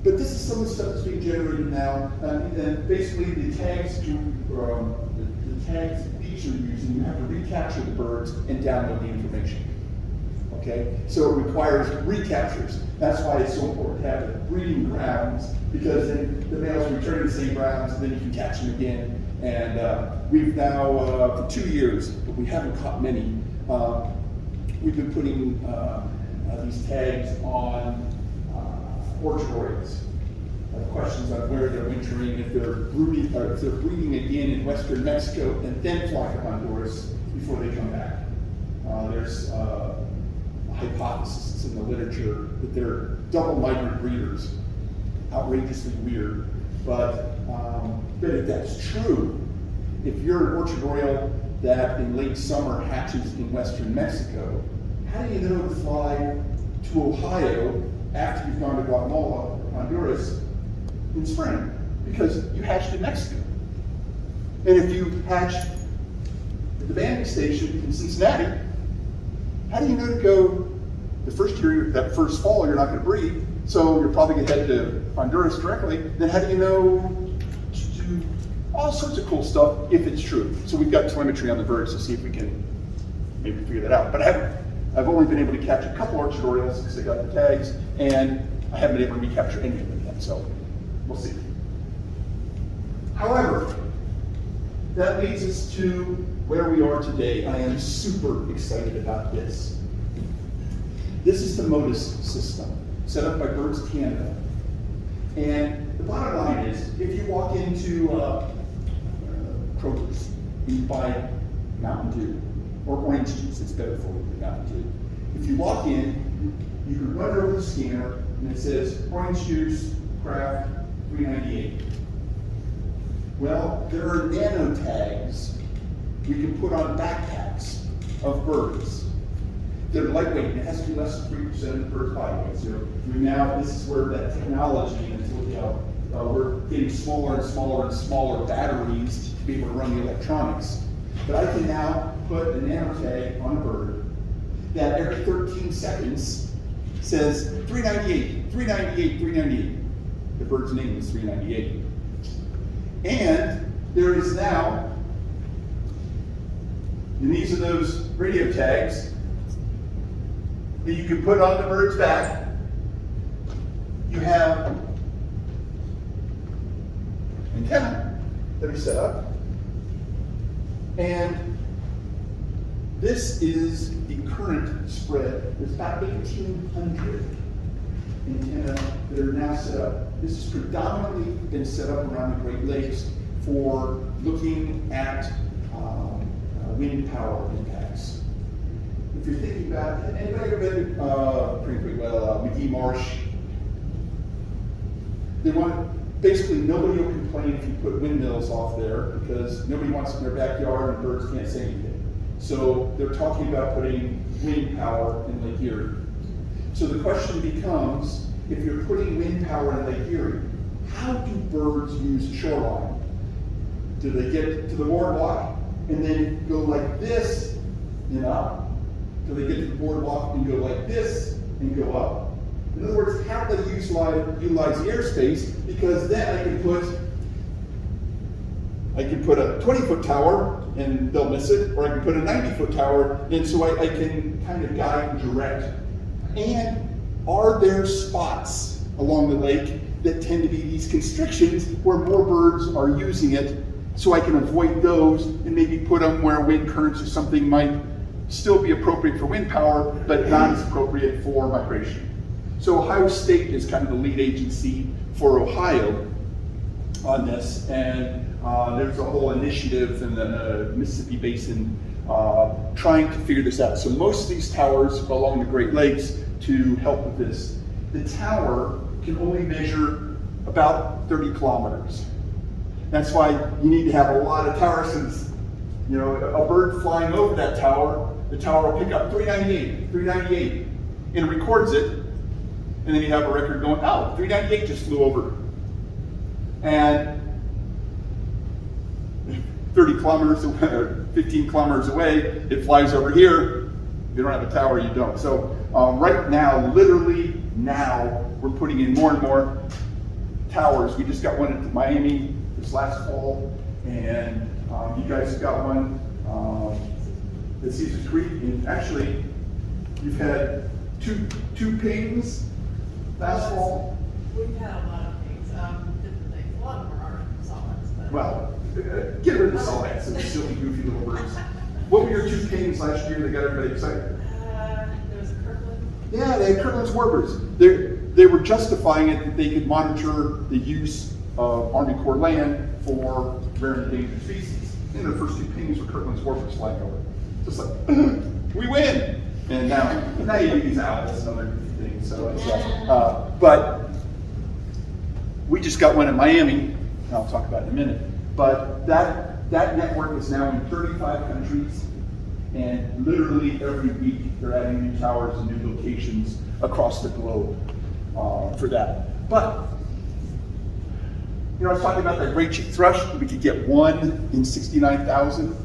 But this is some of the stuff that's being generated now, and basically the tags the tags these are using, you have to recapture the birds and download the information. Okay, so it requires recaptures. That's why it's so important to have the breeding grounds, because then the males return to the same grounds, and then you can catch them again. And we've now, for 2 years, but we haven't caught many, we've been putting these tags on orchidroids. Questions on where they're wintering, if they're brooding, or if they're breeding again in western Mexico, and then fly to Honduras before they come back. There's a hypothesis in the literature that they're double migrant breeders. Outrageously weird, but if that's true, if you're an orchidroid that in late summer hatches in western Mexico, how do you know to fly to Ohio after you've gone to Guatemala or Honduras in spring? Because you hatched in Mexico. And if you hatch at the banding station in Cincinnati, how do you know to go the first year, that first fall, you're not going to breed, so you're probably going to head to Honduras directly. Then how do you know to do all sorts of cool stuff if it's true? So we've got telemetry on the birds to see if we can maybe figure that out. But I've only been able to catch a couple orchidroids because they got the tags, and I haven't been able to recapture any of them yet, so we'll see. However, that leads us to where we are today. I am super excited about this. This is the Motus system, set up by Birds Canada. And the bottom line is, if you walk into Kroger's and you buy Mountain Dew, or orange juice, it's better for you than Mountain Dew. If you walk in, you can run over the scanner, and it says, orange juice, craft, $3.98. Well, there are Nanotags we can put on backpacks of birds. They're lightweight, and it has to be less than 3% of the bird's body weight. So now, this is where that technology is looking out. We're getting smaller and smaller and smaller batteries to be able to run the electronics. But I can now put a nanotag on a bird that every 13 seconds says $3.98, $3.98, $3.98. The bird's name is 398. And there is now, and these are those radio tags that you can put on the bird's back. You have antenna that are set up. And this is the current spread. There's about 1,800 antenna that are now set up. This has predominantly been set up around the Great Lakes for looking at wind power impacts. If you're thinking about, anybody ever been pretty well, McGee Marsh? They want, basically nobody will complain if you put windmills off there because nobody wants it in their backyard and birds can't say anything. So they're talking about putting wind power in Lake Erie. So the question becomes, if you're putting wind power in Lake Erie, how do birds use shoreline? Do they get to the boardwalk and then go like this and up? Do they get to the boardwalk and go like this and go up? In other words, how do they utilize the airspace? Because then I can put a 20-foot tower and they'll miss it, or I can put a 90-foot tower, and so I can kind of guide and direct. And are there spots along the lake that tend to be these constrictions where more birds are using it, so I can avoid those and maybe put them where wind currents or something might still be appropriate for wind power, but not as appropriate for migration. So Ohio State is kind of the lead agency for Ohio on this, and there's a whole initiative in the Mississippi Basin trying to figure this out. So most of these towers are along the Great Lakes to help with this. The tower can only measure about 30 kilometers. That's why you need to have a lot of towers, since a bird flying over that tower, the tower will pick up 398, and it records it, and then you have a record going, oh, 398 just flew over. And 30 kilometers away, or 15 kilometers away, it flies over here. If you don't have a tower, you don't. So right now, literally now, we're putting in more and more towers. We just got one in Miami this last fall, and you guys got one at Caesars Creek. And actually, you've had two pings last fall. We've had a lot of things, different things. A lot of them are solids, but. Well, get rid of the solids and the silly, goofy little birds. What were your two pings last year that got everybody excited? There was a Kirkland. Yeah, they had Kirkland's warbirds. They were justifying it that they could monitor the use of Army Corps land for rare and endangered species. And the first two pings were Kirkland's warbirds flying over. Just like, we win! And now you do these owls and other things. So it's, but we just got one in Miami, and I'll talk about it in a minute. But that network is now in 35 countries, and literally every week they're adding new towers and new locations across the globe for that. But I was talking about that gray cheek thrush. We could get one in 69,000.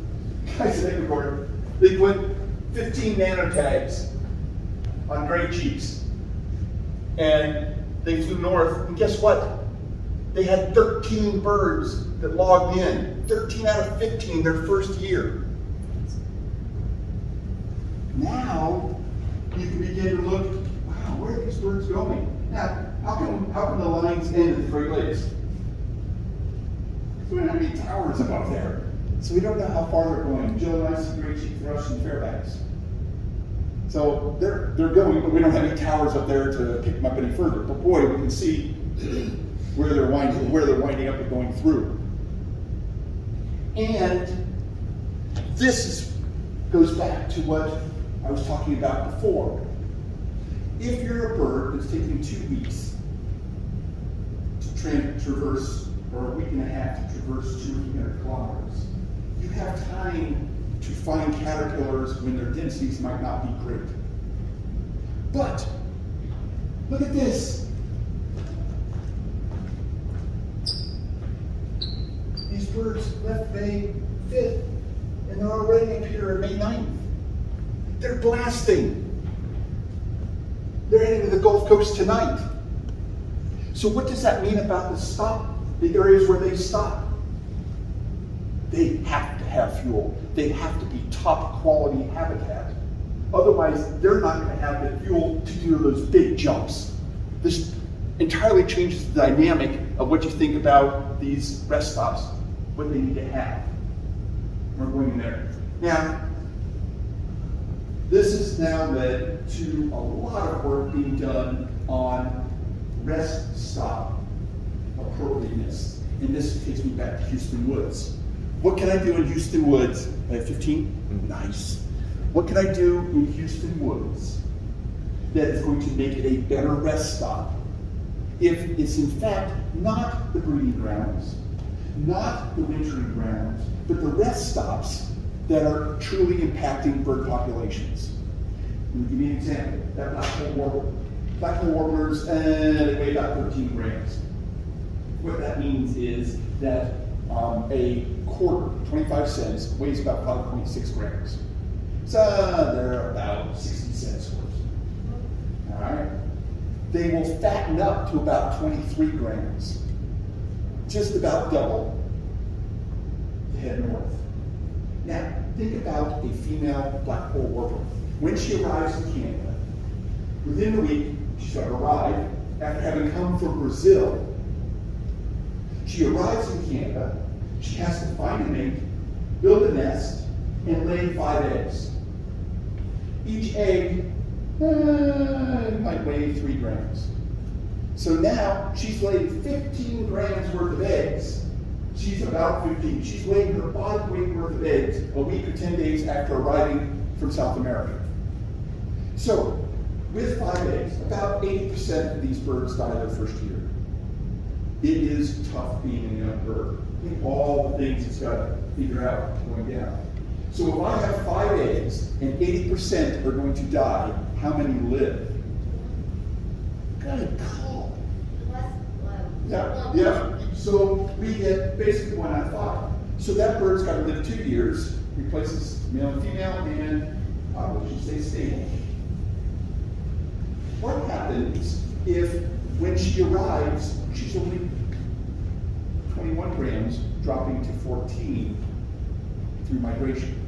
Guys, they put 15 nanotags on gray cheeks, and they flew north. And guess what? They had 13 birds that logged in. 13 out of 15 their first year. Now you can begin to look. Wow, where are these birds going? Now, how come the lines end at the Great Lakes? We don't have any towers above there, so we don't know how far they're going. Jill and I see gray cheek thrush and Fairbanks. So they're going, but we don't have any towers up there to pick them up any further. But boy, we can see where they're winding up and going through. And this goes back to what I was talking about before. If you're a bird that's taking 2 weeks to traverse, or a week and a half to traverse 200 kilometers, you have time to find caterpillars when their densities might not be great. But look at this. These birds left May 5th, and they're already up here on May 9th. They're blasting. They're heading to the Gulf Coast tonight. So what does that mean about the stop? The areas where they stop? They have to have fuel. They have to be top quality habitat. Otherwise, they're not going to have the fuel to do those big jumps. This entirely changes the dynamic of what you think about these rest stops, what they need to have. We're going in there. Now, this has now led to a lot of work being done on rest stop appropriateness. And this takes me back to Houston Woods. What can I do in Houston Woods? I have 15? Nice. What can I do in Houston Woods that is going to make it a better rest stop if it's in fact not the breeding grounds, not the wintering grounds, but the rest stops that are truly impacting bird populations? Let me give you an example. That black-tailed warbler. Black-tailed warblers, they weigh about 13 grams. What that means is that a quarter, 25 cents, weighs about 5.6 grams. So they're about 60 cents worth. All right. They will fatten up to about 23 grams, just about double to head north. Now, think about a female black-poll warbler. When she arrives in Canada, within a week, she's going to arrive after having come from Brazil. She arrives in Canada, she has to find a mate, build a nest, and lay 5 eggs. Each egg might weigh 3 grams. So now she's laid 15 grams worth of eggs. She's about 15. She's weighing her body weight worth of eggs a week or 10 days after arriving from South America. So, with 5 eggs, about 80% of these birds die their first year. It is tough being a young bird. Think all the things it's got to figure out going down. So if I have 5 eggs and 80% are going to die, how many live? Good call. Yeah. So we get basically 1 out of 5. So that bird's got to live 2 years, replaces male and female, and what should say stable. What happens if, when she arrives, she's only 21 grams, dropping to 14 through migration?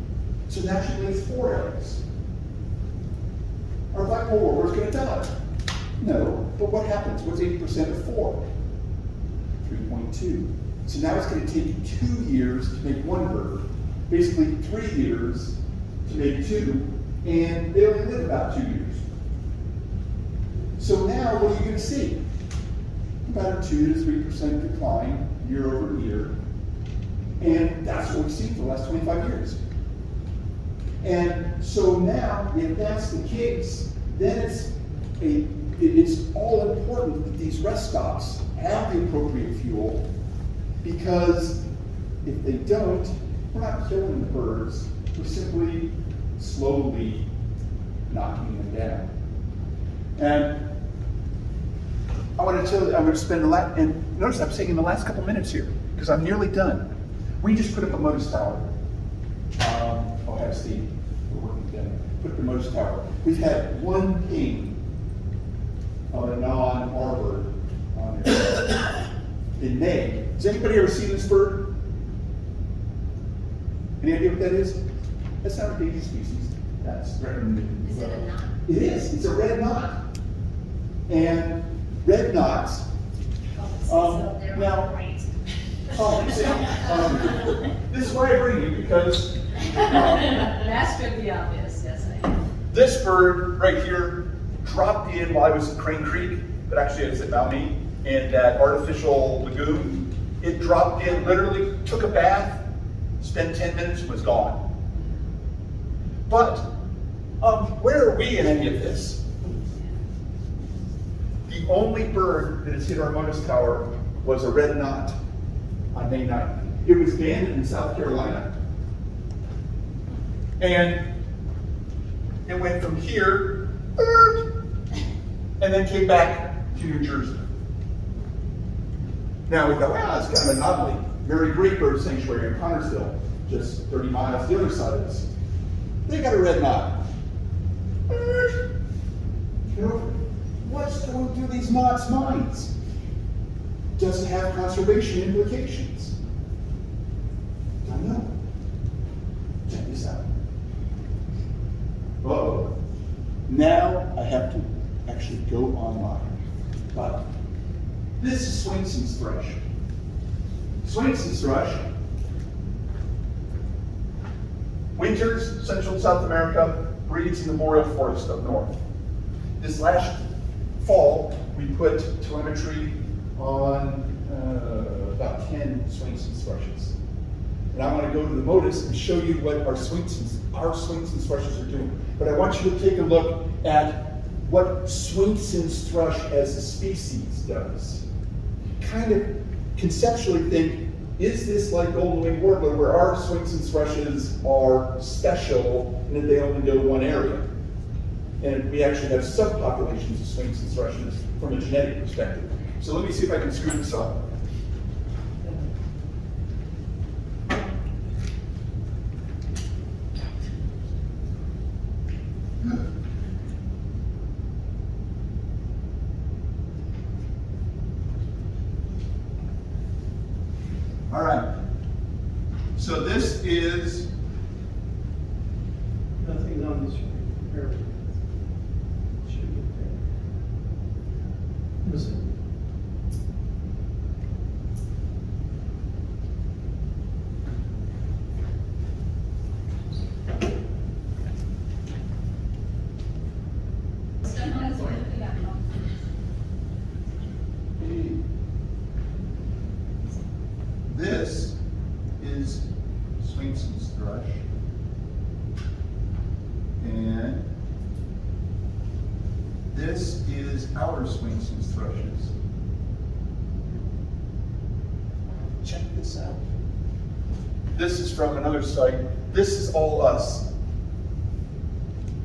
So now she lays 4 eggs. Our black-poll warbler is going to die. No, but what happens? What's 80% of 4? 3.2. So now it's going to take 2 years to make 1 bird, basically 3 years to make 2, and they only live about 2 years. So now what are you going to see? About a 2 to 3% decline year over year, and that's what we've seen for the last 25 years. And so now, if that's the case, then it's all important that these rest stops have the appropriate fuel, because if they don't, we're not killing the birds, we're simply slowly knocking them down. And I want to tell you, I'm going to spend and notice I'm saying in the last couple minutes here, because I'm nearly done. We just put up a Motus tower. I'll have Steve, we're working together, put up the Motus tower. We've had 1 ping of a non-arbor on there in May. Has anybody ever seen this bird? Any idea what that is? That's not a baby species. That's threatened. Is it a knot? It is. It's a red knot. And red knots. Now, this is why I bring you, because That should be obvious, yes, I know. this bird right here dropped in while I was at Crane Creek, but actually it's at Maumee, in that artificial lagoon. It dropped in, literally took a bath, spent 10 minutes, and was gone. But where are we in any of this? The only bird that has hit our Motus tower was a red knot on May 9th. It was banded in South Carolina. And it went from here, and then came back to New Jersey. Now we go, wow, it's kind of an anomaly. Mary Great Bird Sanctuary in Connersville, just 30 miles the other side of this. They got a red knot. You know, what's going through these knots' minds? Does it have conservation implications? I don't know. Check this out. Uh-oh. Now I have to actually go online. But this is Swainson's thrush. Swainson's thrush winters, Central South America, breeds in the boreal forest up north. This last fall, we put telemetry on about 10 Swainson's thrushes. And I want to go to the Motus and show you what our Swainson's thrushes are doing. But I want you to take a look at what Swainson's thrush as a species does. Kind of conceptually think, is this like golden winged warbler, where our Swainson's thrushes are special and that they only go one area? And we actually have subpopulations of Swainson's thrushes from a genetic perspective. So let me see if I can screw this up. All right. So this is, Nothing's on this one. There we go. Should be there. Was it? this is Swainson's thrush. And this is our Swainson's thrushes. Check this out. This is from another site. This is all us.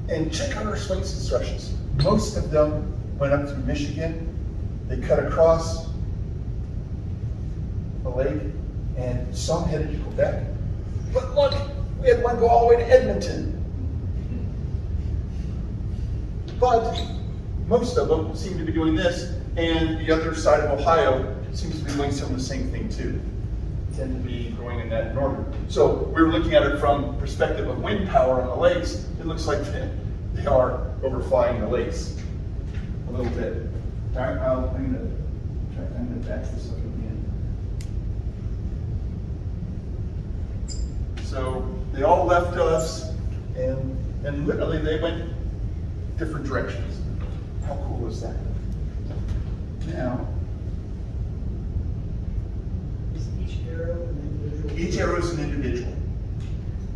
And check out our Swainson's thrushes. Most of them went up through Michigan. They cut across the lake, and some headed to Quebec. But look, we had one go all the way to Edmonton. But most of them seem to be doing this, and the other side of Ohio seems to be doing some of the same thing too. Tend to be going in that northern. So we were looking at it from perspective of wind power on the lakes. It looks like they are overflying the lakes a little bit. All right, I'm gonna back this up again. So they all left us, and literally they went different directions. How cool is that? Now, Is each arrow an individual? each arrow is an individual.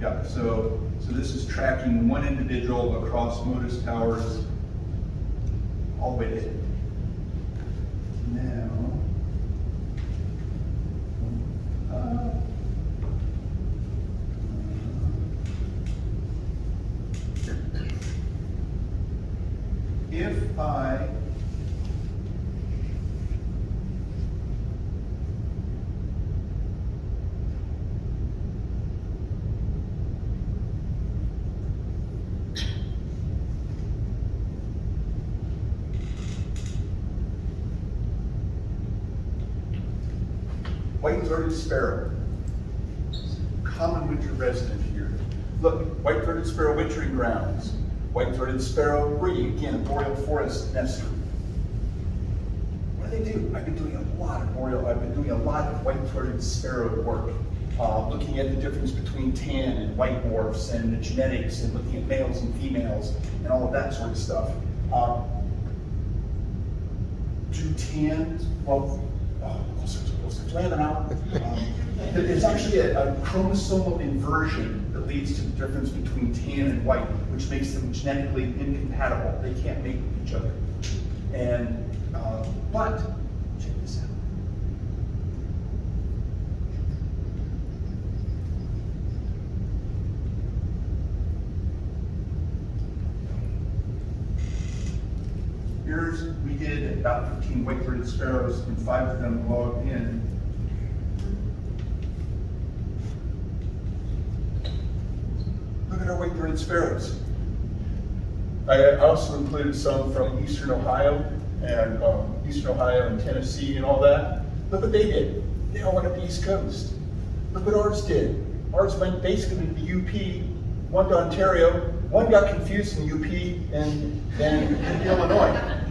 Yeah, so this is tracking one individual across Motus towers all the way to it. Now, if I white-throated sparrow, common winter resident here. Look, white-throated sparrow wintering grounds, white-throated sparrow breeding, again, a boreal forest nester. What do they do? I've been doing a lot of white-throated sparrow work, looking at the difference between tan and white dwarfs and the genetics and looking at males and females and all of that sort of stuff. Do tan, well, plan them out. There's actually a chromosomal inversion that leads to the difference between tan and white, which makes them genetically incompatible. They can't mate with each other. And, but, check this out. Here's, we did about 15 white-throated sparrows, and 5 of them logged in. Look at our white-throated sparrows. I also included some from Eastern Ohio and Tennessee and all that. Look what they did. They all went up the East Coast. Look what ours did. Ours went basically to the UP, one to Ontario, one got confused in UP and Illinois.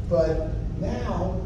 But now,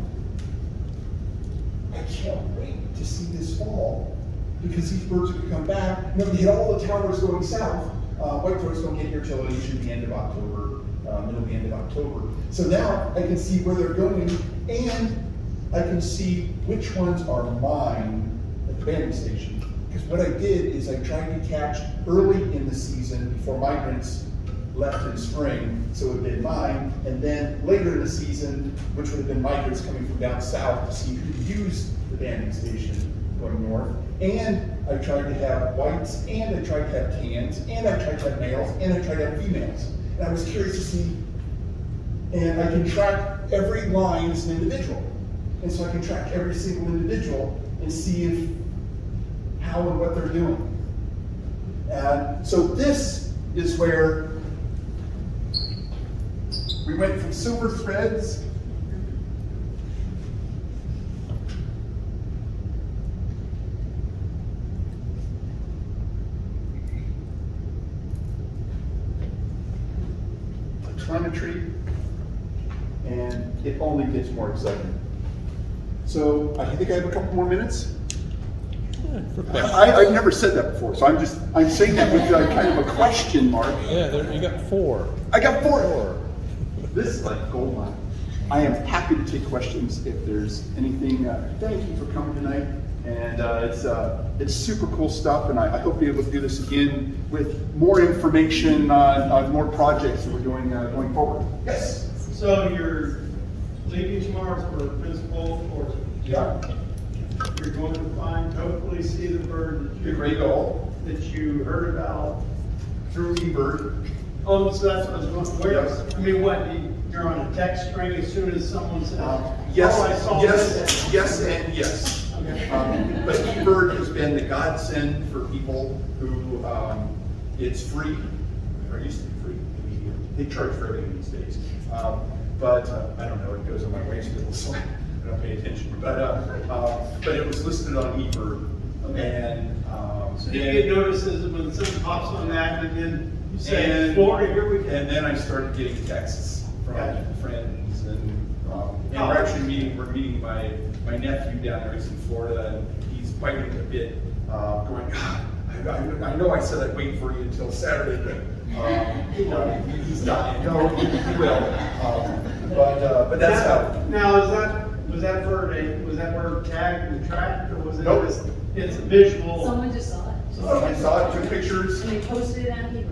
I can't wait to see this fall, because these birds are going to come back. You know, they hit all the towers going south. White-throats don't get here till usually the end of October, middle of the end of October. So now I can see where they're going, and I can see which ones are mine at the banding station. Because what I did is I tried to catch early in the season before migrants left in spring, so it would have been mine, and then later in the season, which would have been migrants coming from down south to see who used the banding station going north. And I tried to have whites, and I tried to have tans, and I tried to have males, and I tried to have females. And I was curious to see, and I can track every line as an individual. And so I can track every single individual and see how and what they're doing. And so this is where we went from silver threads telemetry, and it only gets more exciting. So I think I have a couple more minutes. I've never said that before, so I'm saying that with kind of a question mark. Yeah, there, you got 4. I got 4. This is like gold mine. I am happy to take questions if there's anything. Thank you for coming tonight, and it's super cool stuff. And I hope to be able to do this again with more information on more projects that we're doing going forward. Yes. So you're leaving tomorrow for principal course. Yeah. You're going to find, hopefully see the bird The gray gull that you heard about. through eBird. Oh, so that's what I was going, where, Yes. I mean, what, you're on a text string as soon as someone says, Yes, oh, I saw yes, this. yes, and yes. Okay. But eBird has been the godsend for people who, it's free, or it used to be free. They charge for everything these days. But I don't know, it goes on my waste bill, so I don't pay attention. But it was listed on eBird, and So you get notices when something pops on that, and then you say, and Florida, here we go. And then I started getting texts from Gotcha. friends, and we're actually meeting my nephew down there. He's in Florida, and he's biting a bit, going, God, I know I said I'd wait for you until Saturday, but he's not. No, he will. But that's how. Now, was that bird tagged and tracked, or was it Nope. just, it's a visual? Someone just saw it. I saw it, took pictures. And they posted it on eBird.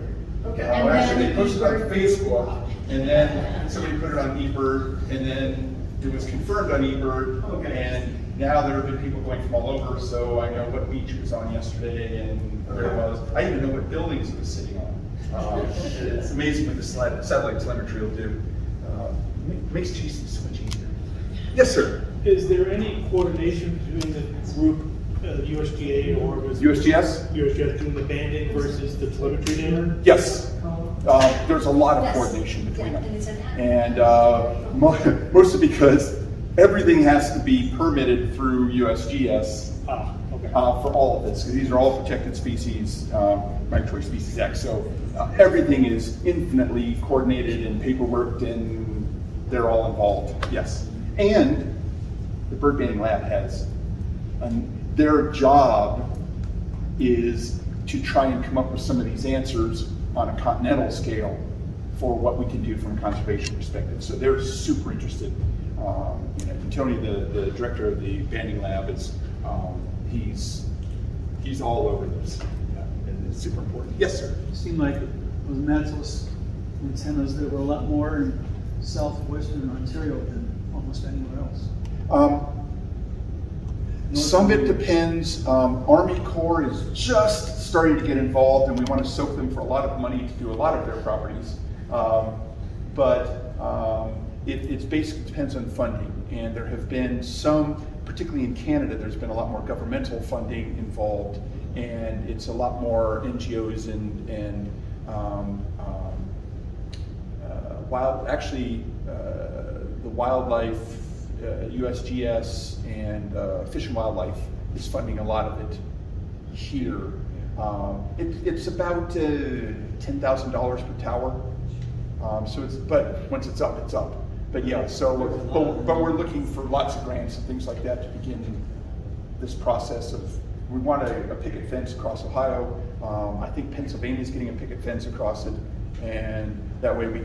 Okay. And Actually, then they posted it on eBird- Facebook, and then somebody put it on eBird, and then it was confirmed on eBird. Okay. And now there have been people going from all over, so I know what beach it was on yesterday and where it was. I even know what buildings it was sitting on. It's amazing what the satellite telemetry will do. Makes chasing so much easier. Yes, sir. Is there any coordination between the group, USGA or USGS? USGS doing the banding versus the telemetry data? Yes. There's a lot of Yes. coordination between Yeah, them. and it's an app. And mostly because everything has to be permitted through USGS Okay. for all of this. 'Cause these are all protected species, Migratory Species Act. So everything is infinitely coordinated and paperworked, and they're all involved. Yes. And the bird banding lab has their job is to try and come up with some of these answers on a continental scale for what we can do from a conservation perspective. So they're super interested. Tony, the director of the banding lab, is he's all over this, and it's super important. Yes, sir. It seemed like it was Matzos antennas that were a lot more in southwestern Ontario than almost anywhere else. Some of it depends. Army Corps is just starting to get involved, and we want to soak them for a lot of money to do a lot of their properties. It basically depends on funding, and there have been some, particularly in Canada, there's been a lot more governmental funding involved, and it's a lot more NGOs and the wildlife, USGS and Fish and Wildlife is funding a lot of it here. It's about $10,000 per tower. But once it's up, it's up. But yeah, but we're looking for lots of grants and things like that to begin this process of, we want a picket fence across Ohio. I think Pennsylvania's getting a picket fence across it, and that way we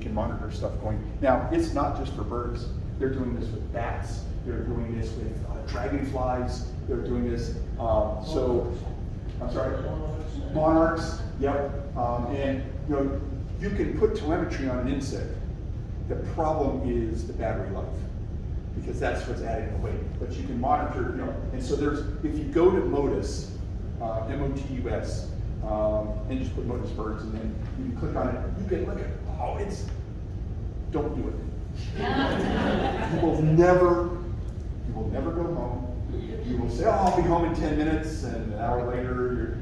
can monitor stuff going. Now, it's not just for birds. They're doing this with bats. They're doing this with dragonflies. They're doing this, I'm sorry, monarchs, yep. And you can put telemetry on an insect. The problem is the battery life, because that's what's adding the weight. But you can monitor, and so if you go to Motus, M-O-T-U-S, and just put Motus birds, and then you can click on it, you can look at, don't do it. You will never go home. You will say, I'll be home in 10 minutes, and an hour later,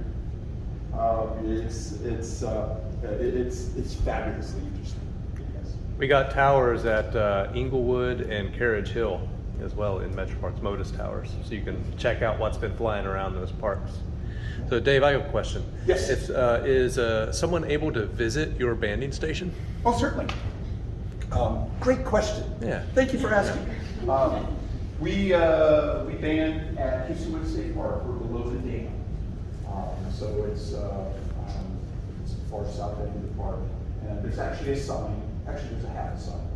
it's fabulously interesting. Yes. We got towers at Inglewood and Carriage Hill as well in Metro Parks, Motus towers, so you can check out what's been flying around those parks. So Dave, I have a question. Yes. If, is someone able to visit your banding station? Oh, certainly. Great question. Yeah. Thank you for asking. We band at Houston State Park. We're below the dam. So it's far south end of the park. And there's actually a sign. Actually, there's a half a sign.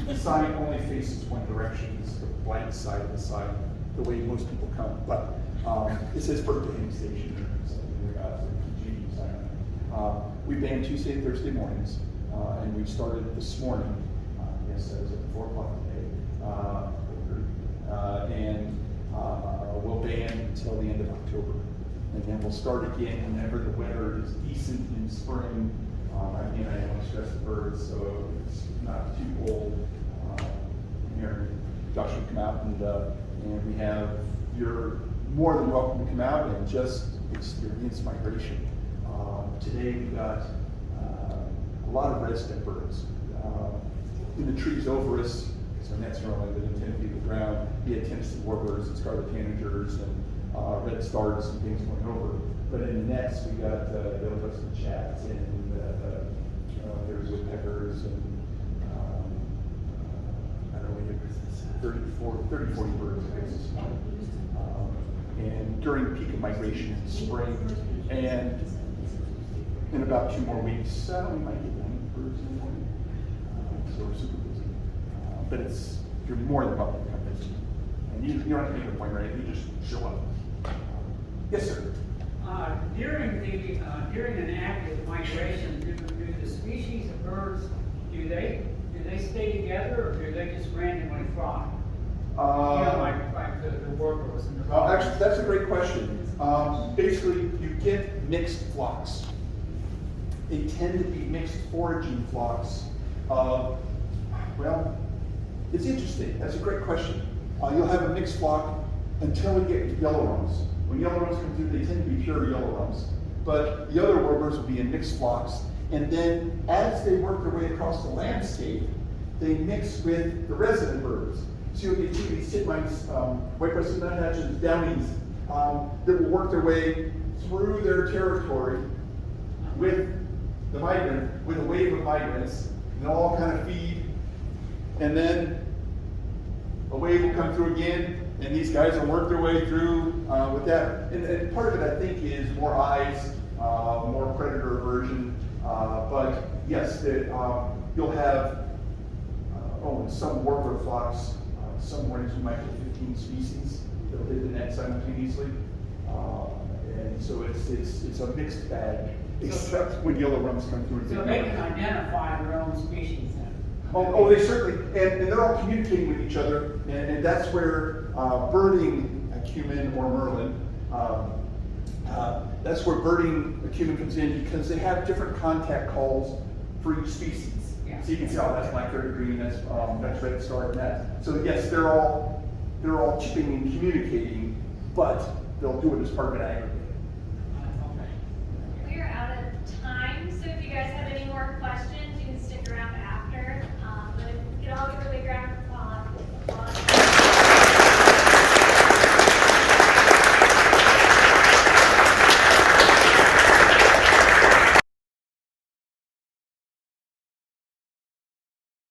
The sign only faces one direction. It's the blank side of the sign, the way most people come. But it says bird banding station. So we got a PG sign. We band Tuesday and Thursday mornings. And we started this morning. Yes, it was at 4 o'clock today. And we'll band until the end of October. And then we'll start again whenever the weather is decent in spring. Again, I don't want to stress the birds, so it's not too cold. Here, Josh would come out and we have, you're more than welcome to come out and just experience migration. Today we got a lot of resident birds. In the trees over us, so nets are only within 10 feet of the ground. We had Tennessee warblers and scarlet tanagers and red stars and things going over. But in the nets, we got yellow-breasted chats and there's woodpeckers and I don't know, 30, 40 birds, I guess this morning. And during the peak of migration in the spring, and in about 2 more weeks, we might get 90 birds in the morning. So we're super busy. But you're more than welcome to come visit. And you don't have to make an appointment, right? You just show up. Yes, sir. During an active migration, do the species of birds, do they stay together or do they just randomly fly? Like the warblers and the Actually, that's a great question. Basically, you get mixed flocks. They tend to be mixed foraging flocks. Well, it's interesting. That's a great question. You'll have a mixed flock until we get to yellow runs. When yellow runs come through, they tend to be pure yellow runs. But the other warblers will be in mixed flocks. And then as they work their way across the landscape, they mix with the resident birds. So you'll get these titmice, white-breasted nuthatches, downies, that will work their way through their territory with the migrant, with a wave of migrants, and they'll all kind of feed. And then a wave will come through again, and these guys will work their way through with that. And part of it, I think, is more eyes, more predator aversion. But yes, you'll have, in some warbler flocks, some mornings we might get 15 species that'll hit the net simultaneously. And so it's a mixed bag, except when yellow runs come through. So they can identify their own species then? Oh, they certainly, and they're all communicating with each other, and that's where birding acumen or Merlin, that's where birding acumen comes in, because they have different contact calls for each species. Yeah. So you can see, oh, that's migratory green, that's red star, and that. So yes, they're all chipping and communicating, but they'll do it as part of an aggregate. We are out of time, so if you guys have any more questions, you can stick around after. But if we could all give a big round